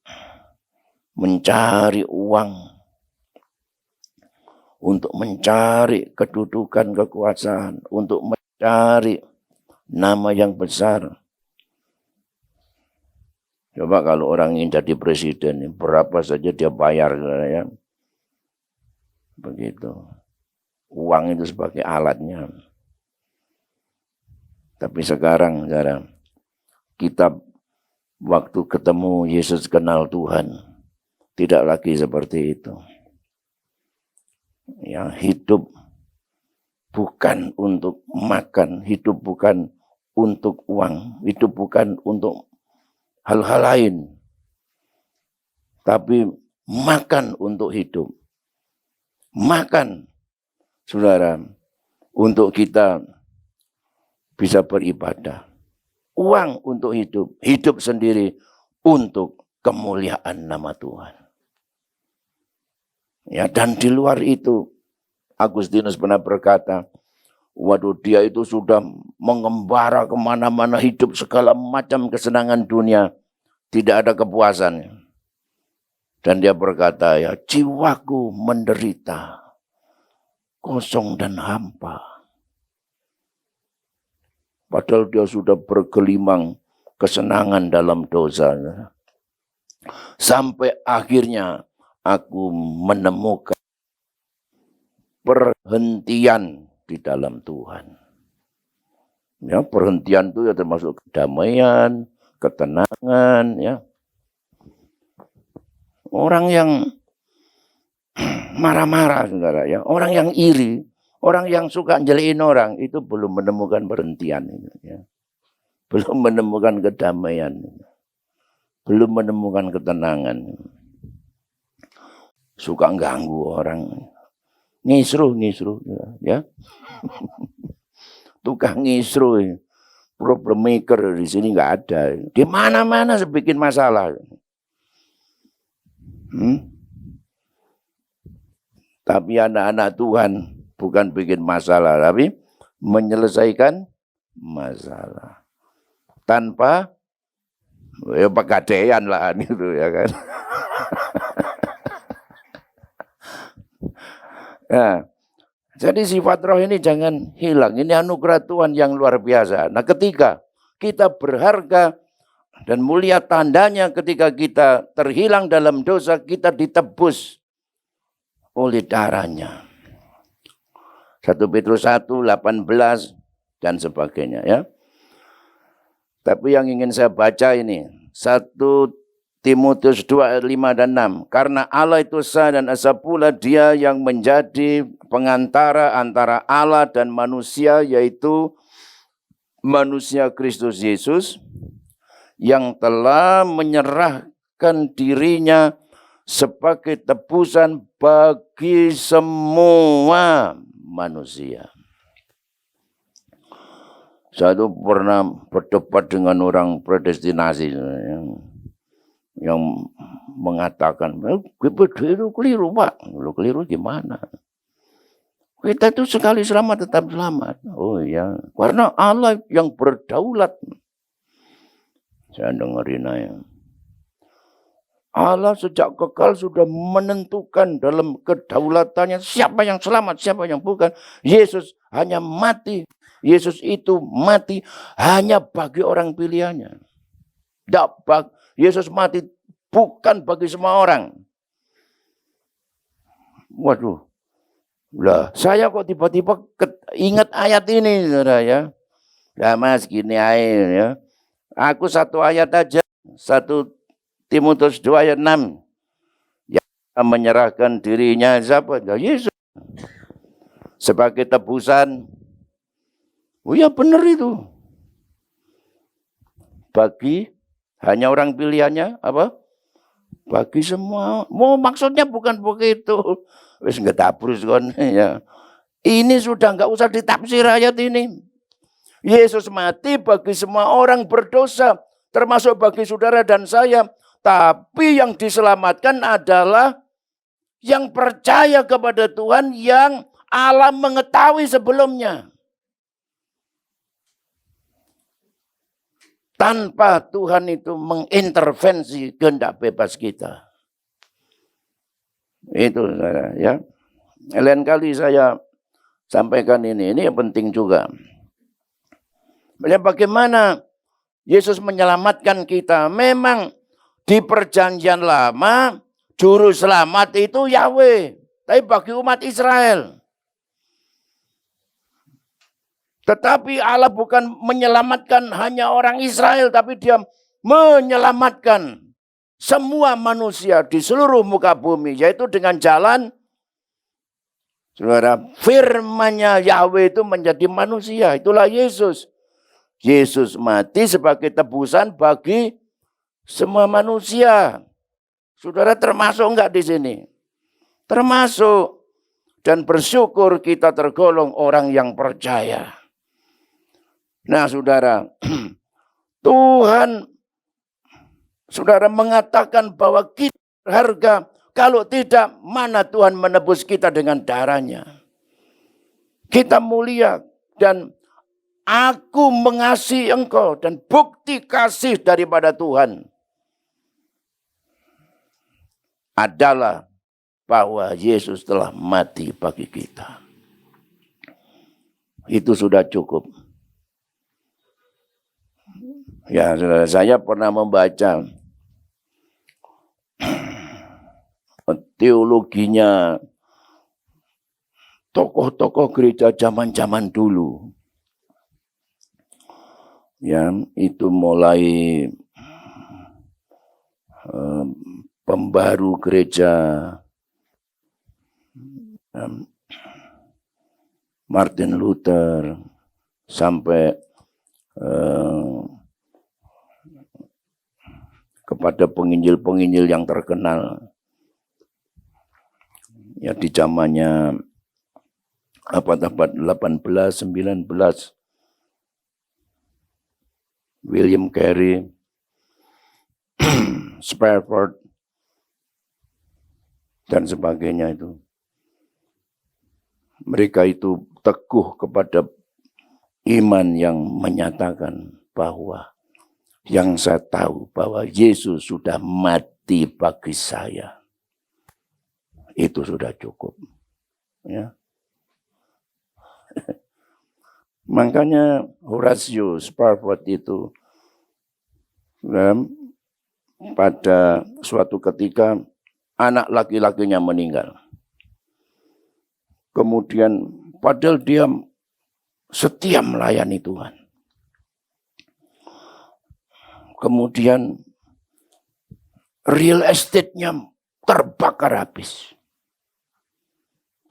D: mencari uang, untuk mencari kedudukan, kekuasaan, untuk mencari nama yang besar. Coba kalau orang ingin jadi presiden, berapa saja dia bayar, ya. Begitu. Uang itu sebagai alatnya. Tapi sekarang, saudara, kita waktu ketemu Yesus, kenal Tuhan, tidak lagi seperti itu. Ya, hidup bukan untuk makan, hidup bukan untuk uang, hidup bukan untuk hal-hal lain. Tapi makan untuk hidup. Makan, saudara, untuk kita bisa beribadah. Uang untuk hidup, hidup sendiri untuk kemuliaan nama Tuhan. Ya, dan di luar itu, Agustinus pernah berkata, waduh, dia itu sudah mengembara kemana-mana, hidup segala macam kesenangan dunia, tidak ada kepuasannya. Dan dia berkata, ya, jiwaku menderita, kosong dan hampa. Padahal dia sudah bergelimang kesenangan dalam dosa. Sampai akhirnya aku menemukan perhentian di dalam Tuhan. Ya, perhentian itu ya termasuk kedamaian, ketenangan, ya. Orang yang marah-marah, saudara, ya, orang yang iri, orang yang suka jelekin orang, itu belum menemukan perhentian, ya. Belum menemukan kedamaian, belum menemukan ketenangan. Suka ganggu orang, ngisruh, ya. Tukang ngisruh, problem maker di sini nggak ada. Di mana-mana bikin masalah. Tapi anak-anak Tuhan bukan bikin masalah, tapi menyelesaikan masalah. Tanpa ya pegadaian lah itu, ya kan. Nah, jadi sifat roh ini jangan hilang. Ini anugerah Tuhan yang luar biasa. Nah, ketika kita berharga dan mulia, tandanya ketika kita terhilang dalam dosa, kita ditebus oleh darahnya. 1 Petrus 1, 18 dan sebagainya, ya. Tapi yang ingin saya baca ini 1 Timotius 2 ayat 5 dan 6. Karena Allah itu esa dan esa pula dia yang menjadi pengantara antara Allah dan manusia, yaitu manusia Kristus Yesus, yang telah menyerahkan dirinya sebagai tebusan bagi semua manusia. Saya itu pernah berdebat dengan orang predestinasi yang mengatakan, GPD itu keliru, Pak. Lu keliru gimana? Kita itu sekali selamat tetap selamat. Oh iya, karena Allah yang berdaulat. Saya dengerin aja. Allah sejak kekal sudah menentukan dalam kedaulatannya siapa yang selamat, siapa yang bukan. Yesus hanya mati. Yesus itu mati hanya bagi orang pilihannya. Yesus mati bukan bagi semua orang. Waduh. Lah, saya kok tiba-tiba ingat ayat ini, saudara ya. Ya mas, gini aja ya. Aku satu ayat aja, 1 Timotius 2 ayat 6. Yang menyerahkan dirinya siapa? Ya Yesus. Sebagai tebusan. Oh ya benar itu. Bagi hanya orang pilihannya apa? Bagi semua. Mau maksudnya bukan begitu. Wis ngetabrus kon ya. Ini sudah enggak usah ditafsir ayat ini. Yesus mati bagi semua orang berdosa, termasuk bagi saudara dan saya. Tapi yang diselamatkan adalah yang percaya kepada Tuhan yang Allah mengetahui sebelumnya. Tanpa Tuhan itu mengintervensi kehendak bebas kita. Itu saudara ya. Lain kali saya sampaikan ini yang penting juga. Bagaimana Yesus menyelamatkan kita? Memang di perjanjian lama juru selamat itu Yahweh. Tapi bagi umat Israel. Tetapi Allah bukan menyelamatkan hanya orang Israel, tapi dia menyelamatkan semua manusia di seluruh muka bumi, yaitu dengan jalan, saudara, firman-Nya Yahweh itu menjadi manusia, itulah Yesus. Yesus mati sebagai tebusan bagi semua manusia. Saudara termasuk enggak di sini? Termasuk. Dan bersyukur kita tergolong orang yang percaya. Nah saudara, Tuhan, saudara mengatakan bahwa kita berharga, kalau tidak mana Tuhan menebus kita dengan darahnya. Kita mulia dan aku mengasihi engkau dan bukti kasih daripada Tuhan adalah bahwa Yesus telah mati bagi kita. Itu sudah cukup. Ya, saudara, saya pernah membaca teologinya tokoh-tokoh gereja zaman-zaman dulu. Ya, itu mulai pembaru gereja Martin Luther sampai kepada penginjil-penginjil yang terkenal. Ya di zamannya abad 18, 19, William Carey, Spafford, dan sebagainya itu. Mereka itu teguh kepada iman yang menyatakan bahwa yang saya tahu bahwa Yesus sudah mati bagi saya. Itu sudah cukup. Ya. Makanya Horatius Spafford itu pada suatu ketika anak laki-lakinya meninggal. Kemudian padahal dia setia melayani Tuhan. Kemudian real estate-nya terbakar habis.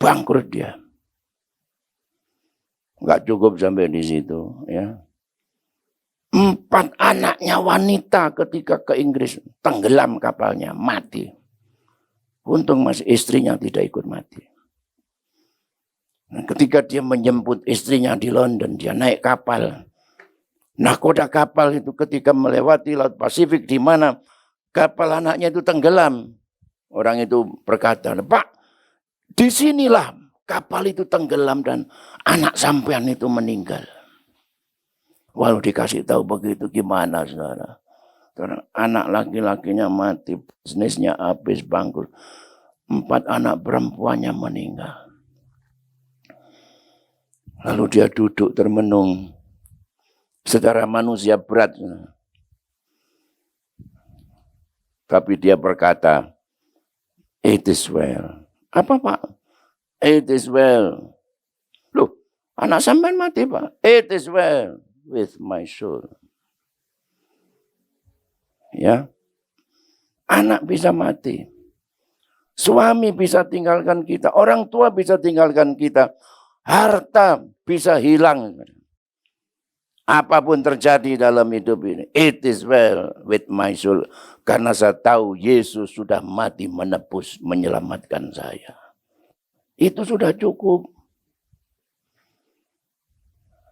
D: Bangkrut dia. Enggak cukup sampai di situ, ya. 4 anaknya wanita ketika ke Inggris tenggelam kapalnya, mati. Untung masih istrinya tidak ikut mati. Nah, ketika dia menjemput istrinya di London, dia naik kapal. Nahkoda kapal itu ketika melewati Laut Pasifik di mana kapal anaknya itu tenggelam. Orang itu berkata, "Pak, disinilah kapal itu tenggelam dan anak sampean itu meninggal." Walau dikasih tahu begitu gimana saudara. Anak laki-lakinya mati, bisnisnya habis, bangkrut. 4 anak perempuannya meninggal. Lalu dia duduk termenung. Secara manusia berat. Tapi dia berkata, "It is well." Apa Pak? It is well. Loh, Anak sampean mati, Pak. It is well with my soul. Ya. Anak bisa mati. Suami bisa tinggalkan kita. Orang tua bisa tinggalkan kita. Harta bisa hilang. Apapun terjadi dalam hidup ini. It is well with my soul. Karena saya tahu Yesus sudah mati menebus, menyelamatkan saya. Itu sudah cukup.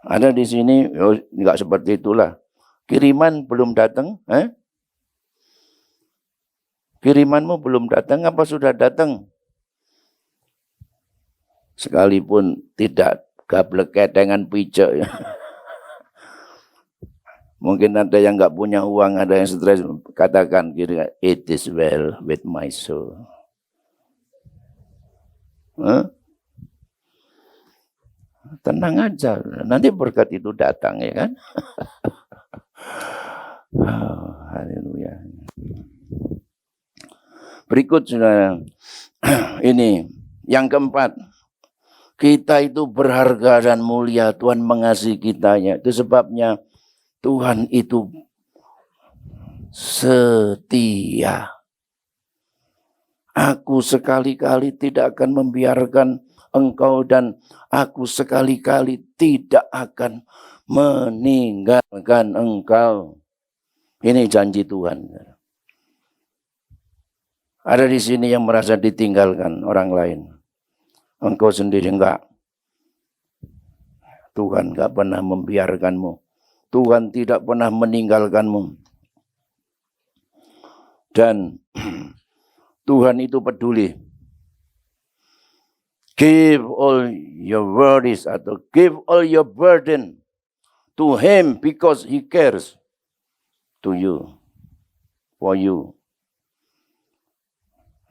D: Ada di sini, enggak seperti itulah. Kiriman belum datang, Kirimanmu belum datang, apa sudah datang? Sekalipun tidak gablek dengan pijak. Ya. Mungkin ada yang enggak punya uang, ada yang stres, katakan kira it is well with my soul. Tenang aja, nanti berkat itu datang, ya kan? Oh, haleluya. Berikut saudara, ini yang keempat, kita itu berharga dan mulia, Tuhan mengasihi kitanya. Itu sebabnya Tuhan itu setia. Aku sekali-kali tidak akan membiarkan engkau dan aku sekali-kali tidak akan meninggalkan engkau. Ini janji Tuhan. Ada di sini yang merasa ditinggalkan orang lain. Engkau sendiri enggak. Tuhan enggak pernah membiarkanmu. Tuhan tidak pernah meninggalkanmu. Dan Tuhan itu peduli. Give all your worries atau give all your burden to Him because He cares to you, for you.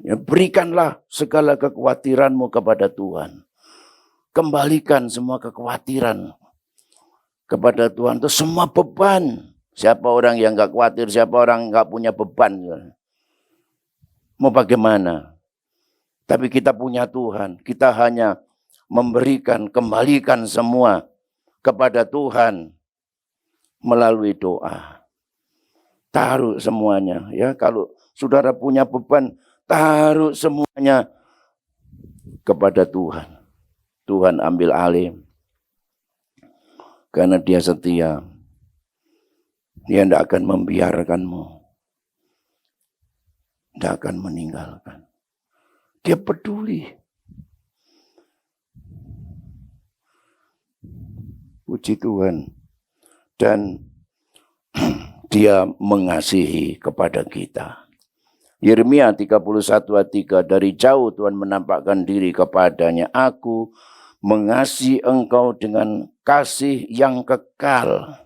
D: Ya, berikanlah segala kekhawatiranmu kepada Tuhan. Kembalikan semua kekhawatiran kepada Tuhan. Itu semua beban. Siapa orang yang enggak khawatir, siapa orang enggak punya beban. Mau bagaimana? Tapi kita punya Tuhan. Kita hanya memberikan, kembalikan semua kepada Tuhan melalui doa. Taruh semuanya. Ya, kalau saudara punya beban, taruh semuanya kepada Tuhan. Tuhan ambil alih. Karena Dia setia. Dia tidak akan membiarkanmu. Tidak akan meninggalkan. Dia peduli. Puji Tuhan. Dan Dia mengasihi kepada kita. Yeremia 31 ayat 3, dari jauh Tuhan menampakkan diri kepadanya. Aku mengasihi engkau dengan kasih yang kekal.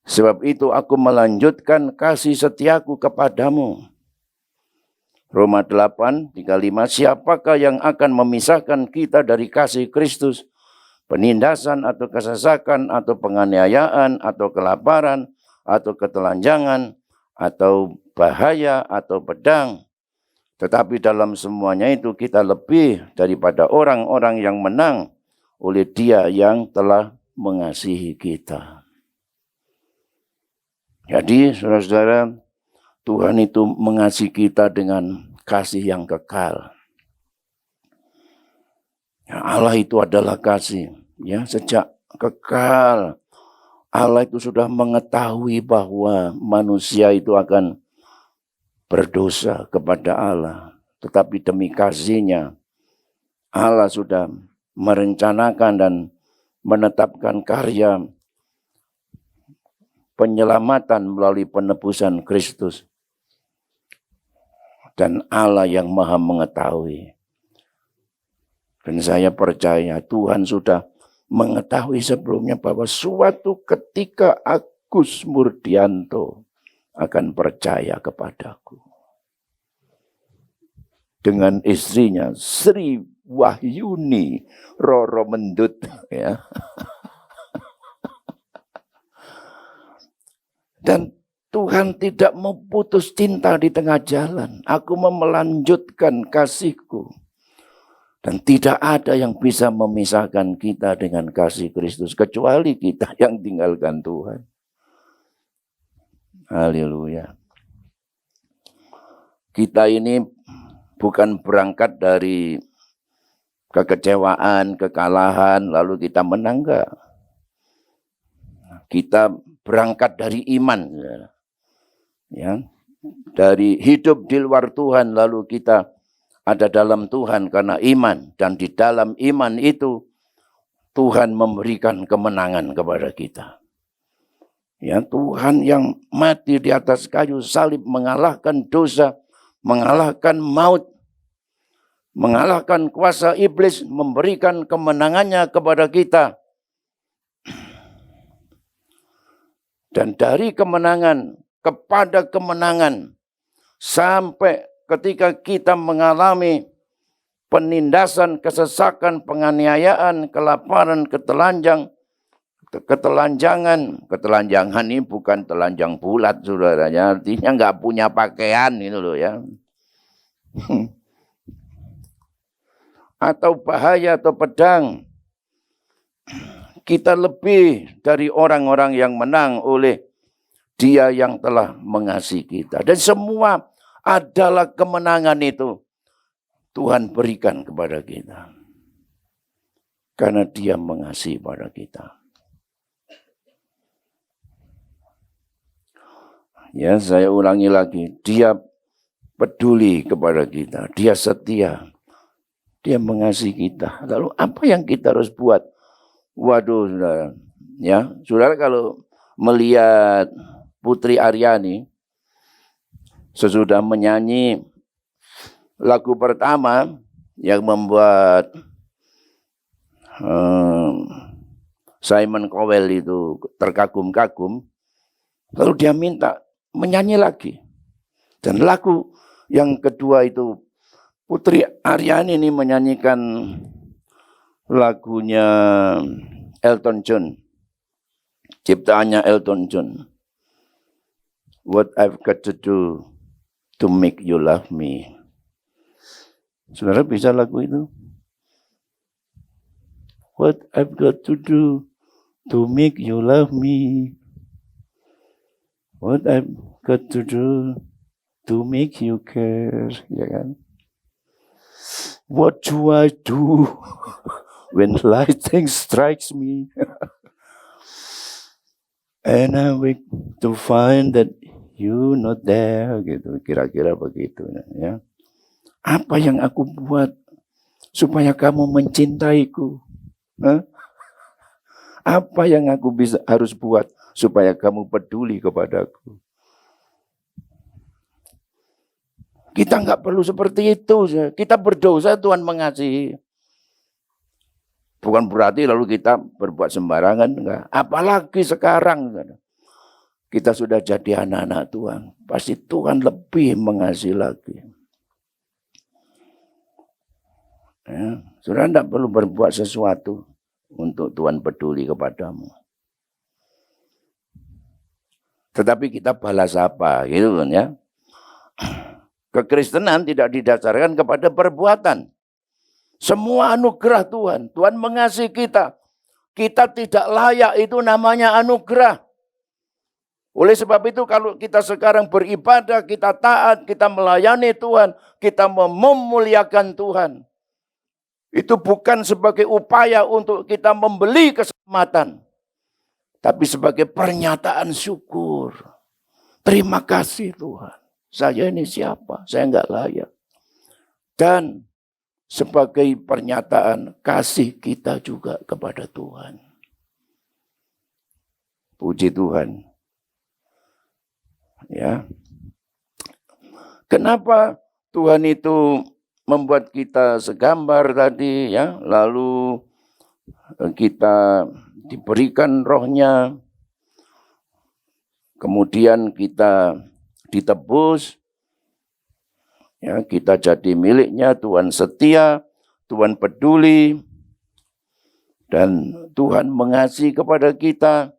D: Sebab itu aku melanjutkan kasih setiaku kepadamu. Roma 8, 35, siapakah yang akan memisahkan kita dari kasih Kristus? Penindasan atau kesesakan atau penganiayaan atau kelaparan atau ketelanjangan atau bahaya atau pedang. Tetapi dalam semuanya itu kita lebih daripada orang-orang yang menang oleh Dia yang telah mengasihi kita. Jadi saudara-saudara, Tuhan itu mengasihi kita dengan kasih yang kekal. Ya, Allah itu adalah kasih. Ya, sejak kekal Allah itu sudah mengetahui bahwa manusia itu akan berdosa kepada Allah. Tetapi demi kasih-Nya Allah sudah merencanakan dan menetapkan karya penyelamatan melalui penebusan Kristus. Dan Allah yang Maha mengetahui. Dan saya percaya Tuhan sudah mengetahui sebelumnya bahwa suatu ketika Agus Murdianto akan percaya kepadaku. Dengan istrinya Sri Wahyuni Roro Mendut. Ya. Dan Tuhan tidak mau putus cinta di tengah jalan. Aku mau melanjutkan kasihku. Dan tidak ada yang bisa memisahkan kita dengan kasih Kristus kecuali kita yang tinggalkan Tuhan. Haleluya. Kita ini bukan berangkat dari kekecewaan, kekalahan, lalu kita menang, enggak. Kita berangkat dari iman. Ya. Dari hidup di luar Tuhan, lalu kita ada dalam Tuhan karena iman. Dan di dalam iman itu, Tuhan memberikan kemenangan kepada kita. Ya, Tuhan yang mati di atas kayu salib mengalahkan dosa, mengalahkan maut, mengalahkan kuasa iblis, memberikan kemenangannya kepada kita. Dan dari kemenangan kepada kemenangan, sampai ketika kita mengalami penindasan, kesesakan, penganiayaan, kelaparan, ketelanjangan ini bukan telanjang bulat, saudaranya, artinya nggak punya pakaian itu loh ya. Atau bahaya atau pedang, kita lebih dari orang-orang yang menang oleh Dia yang telah mengasihi kita. Dan semua adalah kemenangan itu Tuhan berikan kepada kita. Karena Dia mengasihi pada kita. Ya, saya ulangi lagi. Dia peduli kepada kita. Dia setia. Dia mengasihi kita. Lalu apa yang kita harus buat? Waduh, saudara. Ya, saudara kalau melihat Putri Aryani sesudah menyanyi lagu pertama yang membuat Simon Cowell itu terkagum-kagum, lalu dia minta menyanyi lagi. Dan lagu yang kedua itu Putri Aryani ini menyanyikan lagunya Elton John, ciptaannya Elton John. What I've got to do to make you love me. Saudara bisa lagu itu? What I've got to do to make you love me. What I've got to do to make you care. Ya kan? What do I do when lightning strikes me? And I wake to find that you not there, gitu, kira-kira begitu ya. Apa yang aku buat supaya kamu mencintaiku? Hah? Apa yang aku harus buat supaya kamu peduli kepadaku? Kita nggak perlu seperti itu. Kita berdosa, Tuhan mengasihi. Bukan berarti lalu kita berbuat sembarangan, enggak. Apalagi sekarang kita sudah jadi anak-anak Tuhan. Pasti Tuhan lebih mengasihi lagi. Ya, saudara tidak perlu berbuat sesuatu untuk Tuhan peduli kepadamu. Tetapi kita balas apa, gitu kan ya? Kekristenan tidak didasarkan kepada perbuatan. Semua anugerah Tuhan. Tuhan mengasihi kita. Kita tidak layak, itu namanya anugerah. Oleh sebab itu kalau kita sekarang beribadah, kita taat, kita melayani Tuhan, kita memuliakan Tuhan. Itu bukan sebagai upaya untuk kita membeli keselamatan. Tapi sebagai pernyataan syukur. Terima kasih Tuhan. Saya ini siapa? Saya enggak layak. Dan sebagai pernyataan kasih kita juga kepada Tuhan. Puji Tuhan. Ya. Kenapa Tuhan itu membuat kita segambar tadi ya, lalu kita diberikan rohnya, kemudian kita ditebus, ya, kita jadi miliknya, Tuhan setia, Tuhan peduli, dan Tuhan mengasihi kepada kita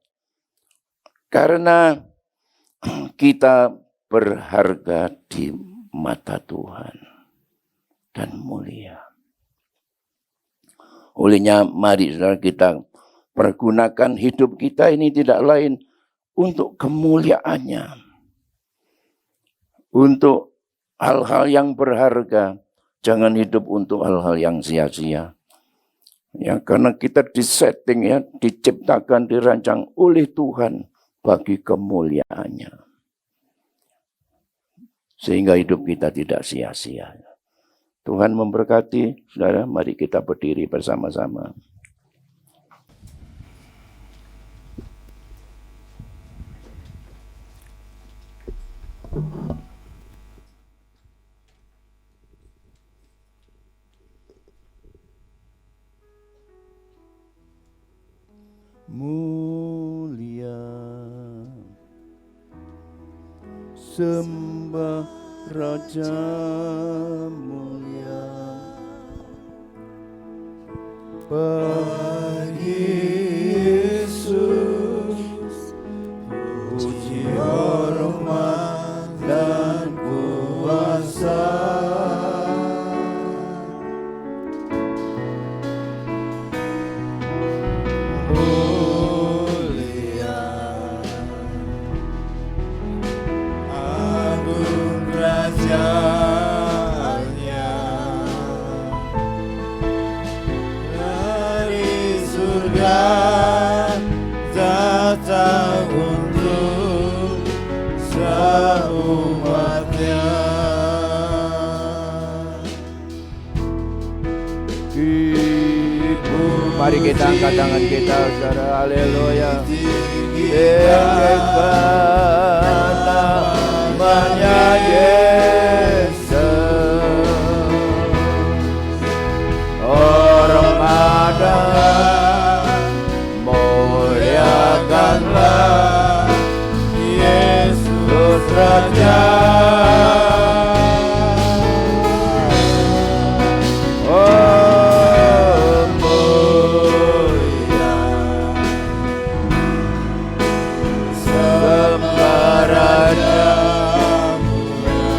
D: karena kita berharga di mata Tuhan dan mulia. Olehnya mari saudara kita pergunakan hidup kita ini tidak lain untuk kemuliaannya. Untuk hal-hal yang berharga. Jangan hidup untuk hal-hal yang sia-sia. Ya, karena kita disetting ya, diciptakan, dirancang oleh Tuhan bagi kemuliaannya. Sehingga hidup kita tidak sia-sia. Tuhan memberkati, saudara, mari kita berdiri bersama-sama. Mulia, sembah Raja mulia, bagi Yesus puji hormat dan kuasa. Datang untuk seumatnya. Mari kita angkat tangan kita, saudara. Haleluya. Tinggikan namanya Yesus. Hormatkan, muliakanlah Yesus Raja. Oh mulia, sembah Raja mulia,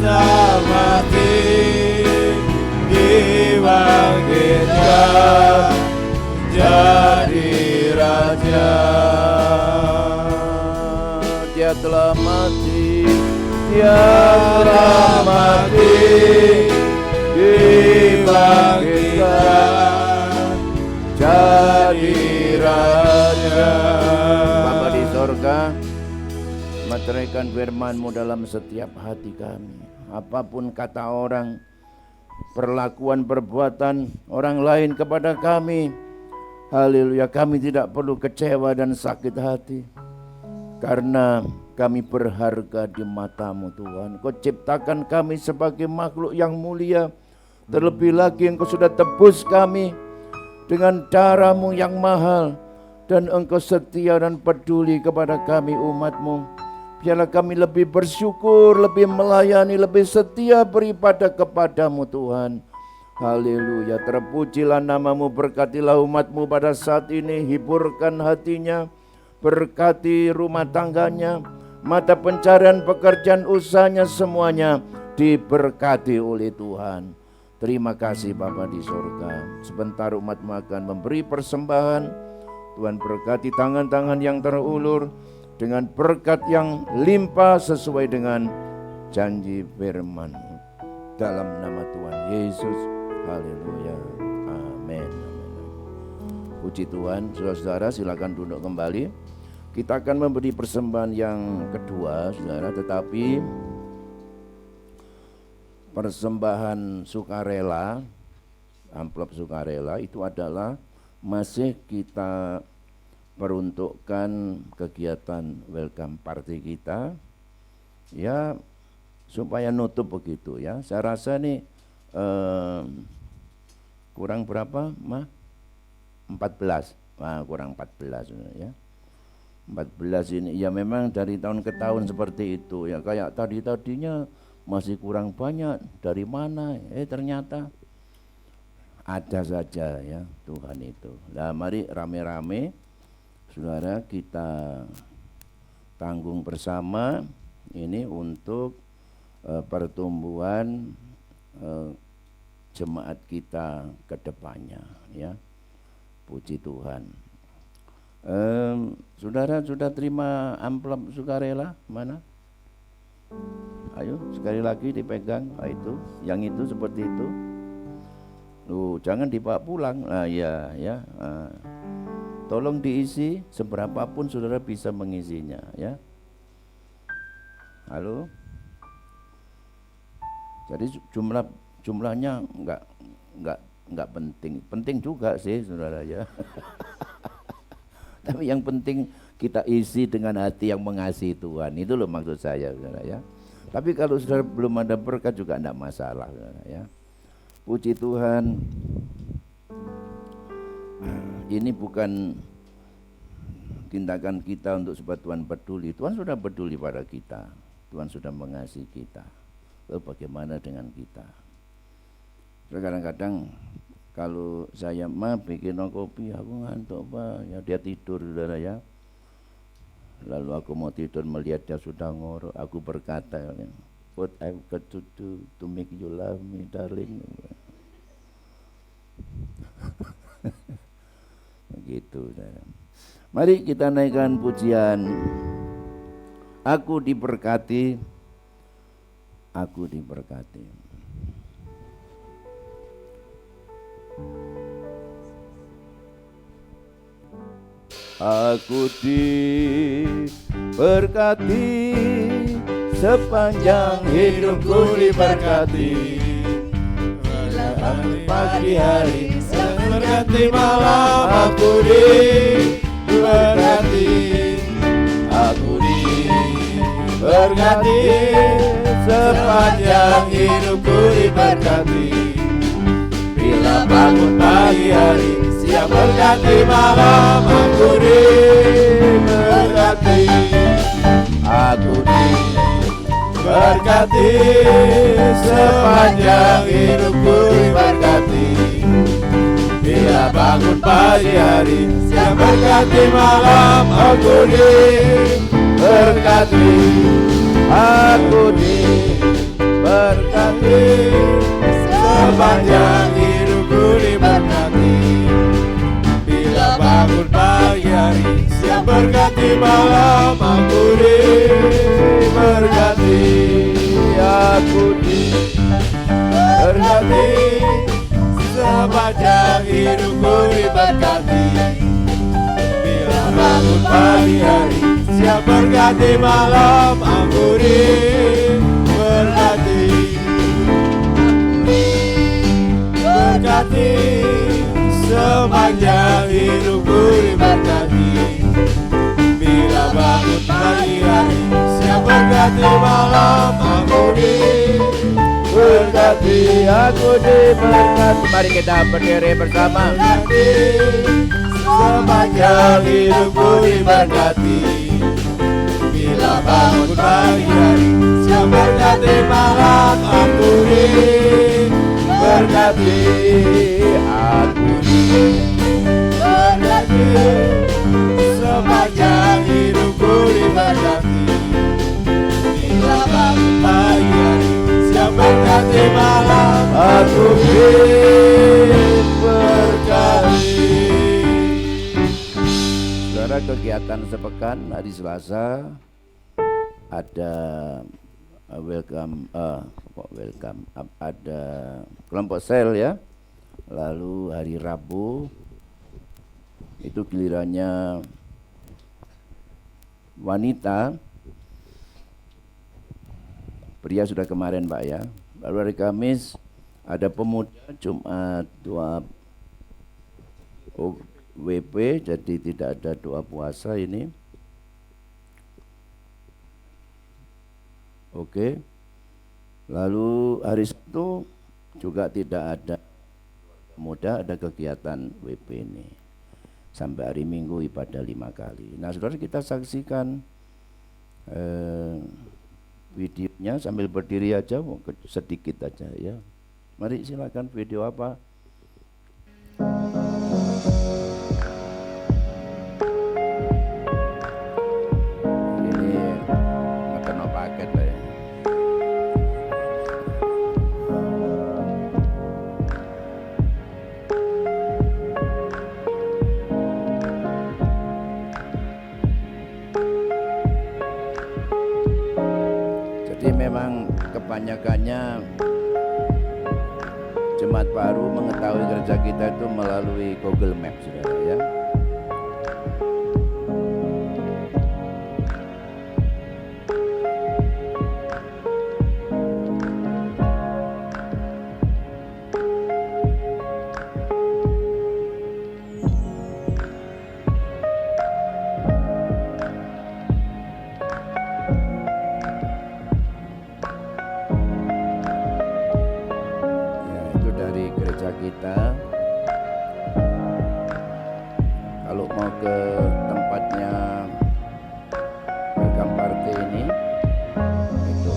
D: tetap mati dibangkitkan jadi Raja. Dia telah mati, dia telah mati, dibangkitkan jadi Raja. Bapa di sorga, meteraikan firman-Mu dalam setiap hati kami. Apapun kata orang, perlakuan perbuatan orang lain kepada kami, haleluya, kami tidak perlu kecewa dan sakit hati, karena kami berharga di mata-Mu Tuhan. Kau ciptakan kami sebagai makhluk yang mulia, terlebih lagi Engkau sudah tebus kami dengan darah-Mu yang mahal, dan Engkau setia dan peduli kepada kami umat-Mu. Biarlah kami lebih bersyukur, lebih melayani, lebih setia beribadah kepada-Mu Tuhan. Haleluya, terpujilah nama-Mu, berkatilah umat-Mu pada saat ini, hiburkan hatinya, berkati rumah tangganya, mata pencarian pekerjaan usahanya semuanya diberkati oleh Tuhan. Terima kasih Bapa di surga. Sebentar umat-Mu akan memberi persembahan. Tuhan berkati tangan-tangan yang terulur dengan berkat yang limpah sesuai dengan janji firman-Mu. Dalam nama Tuhan Yesus, haleluya, amin. Puji Tuhan. Saudara-saudara silakan duduk kembali. Kita akan memberi persembahan yang kedua, saudara, tetapi persembahan sukarela, amplop sukarela itu adalah masih kita peruntukkan kegiatan welcome party kita, ya, supaya nutup begitu ya. Saya rasa nih kurang berapa, Ma? 14, kurang 14 ya. 14 ini ya memang dari tahun ke tahun seperti itu ya, kayak tadinya masih kurang banyak, dari mana? Ternyata ada saja ya Tuhan itu. Nah mari rame-rame saudara kita tanggung bersama ini untuk pertumbuhan jemaat kita ke depannya, ya. Puji Tuhan. Saudara sudah terima amplop sukarela? Mana? Ayo sekali lagi dipegang. Itu, yang itu seperti itu. Jangan dibawa pulang. Ya. Tolong diisi seberapapun saudara bisa mengisinya, ya. Halo. Jadi jumlahnya enggak penting juga sih saudara, ya. Tapi yang penting kita isi dengan hati yang mengasihi Tuhan. Itu loh maksud saya, saudara, ya. Tapi kalau saudara belum ada berkat juga enggak masalah, saudara, ya. Puji Tuhan. Ini bukan tindakan kita untuk supaya Tuhan peduli. Tuhan sudah peduli pada kita. Tuhan sudah mengasihi kita. Lalu bagaimana dengan kita? Kadang-kadang kalau saya bikin kopi, aku ngantuk Pak, ya dia tidur, saudara, ya. Lalu aku mau tidur melihat dia sudah ngorok, aku berkata, what I've got to do to make you love me, darling. Begitu, saudara. Mari kita naikkan pujian. Aku diberkati, aku diberkati. Aku diberkati, sepanjang hidupku diberkati. Pagi hari, berkati malam, aku diberkati. Aku diberkati, sepanjang hidupku diberkati. Bila bangun pagi hari, siang berganti malam, aku diberkati. Aku diberkati, sepanjang hidupku diberkati. Bila bangun pagi hari, siang berganti malam, aku diberkati. Aku diberkati, sepanjang hidupku diberkati. Bila bangun pagi hari, siang berganti malam, aku diberkati. Aku diberkati, sepanjang hidupku diberkati. Bila bangun pagi hari, siang berganti malam, aku diberkati. Berkati, sepanjang hidupku diberkati. Bila bangun pagi hari, siang berganti malam, aku diberkati. Aku diberkati. Mari kita berdiri bersama. Berkati, sepanjang hidupku diberkati. Bila bangun pagi hari, siang berganti malam, aku diberkati. Aku diberkati, sepanjang hidupku diberkati. Bila bangun pagi hari, siang berganti malam, aku diberkati. Saudara, kegiatan sepekan hari Selasa ada welcome, ada kelompok sel, ya. Lalu hari Rabu itu gilirannya wanita. Pria sudah kemarin, Pak, ya. Lalu hari Kamis ada pemuda, Jumat doa WP, jadi tidak ada doa puasa ini. Oke. Lalu hari Sabtu juga tidak ada pemuda, ada kegiatan WP ini. Sampai hari Minggu ibadah 5 kali. Nah, saudara, kita saksikan videonya sambil berdiri aja, sedikit aja, ya. Mari silakan, video apa? Ini ngekeno paket lah, ya. makanya jemaat baru mengetahui gereja kita itu melalui Google Maps, saudara ya. Kita kalau mau ke tempatnya Welcome Party ini itu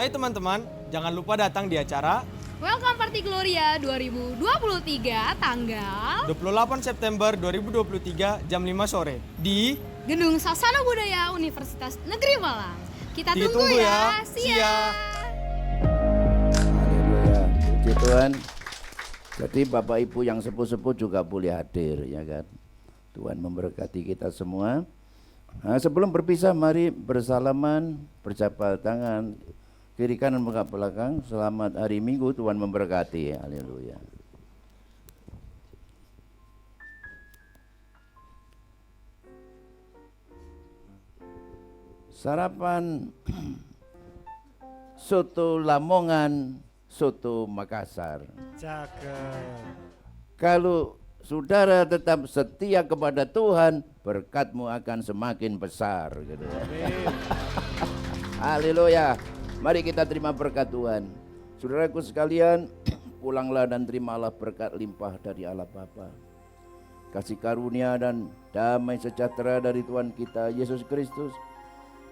E: Hai teman-teman, jangan lupa datang di acara
F: Welcome Party Gloria 2023 tanggal
E: 28 September 2023 jam 5 sore di
F: Gedung Sasana Budaya Universitas Negeri Malang. Kita
E: Ditunggu
F: tunggu
E: ya.
F: ya.
E: Siap.
D: Haleluya, puji Tuhan. Jadi Bapak Ibu yang sepuh-sepuh juga boleh hadir, ya kan. Tuhan memberkati kita semua. Nah, sebelum berpisah mari bersalaman, berjabat tangan kiri kanan menghadap belakang. Selamat hari Minggu, Tuhan memberkati. Haleluya. Sarapan soto Lamongan, soto Makassar.
E: Cakep.
D: Kalau saudara tetap setia kepada Tuhan, berkatmu akan semakin besar. Gitu. Haleluya. Mari kita terima berkat Tuhan. Saudaraku sekalian, pulanglah dan terimalah berkat limpah dari Allah Bapa, kasih karunia dan damai sejahtera dari Tuhan kita Yesus Kristus,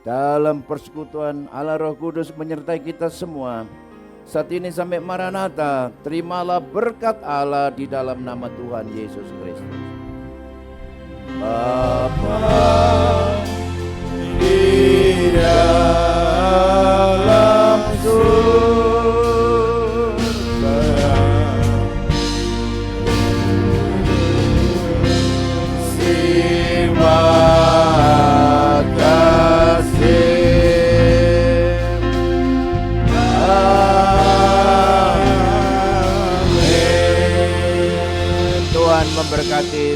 D: dalam persekutuan Allah Roh Kudus menyertai kita semua saat ini sampai Maranatha. Terimalah berkat Allah di dalam nama Tuhan Yesus Kristus. Bapa di dalam surga, terima kasih. Amin. Tuhan memberkati.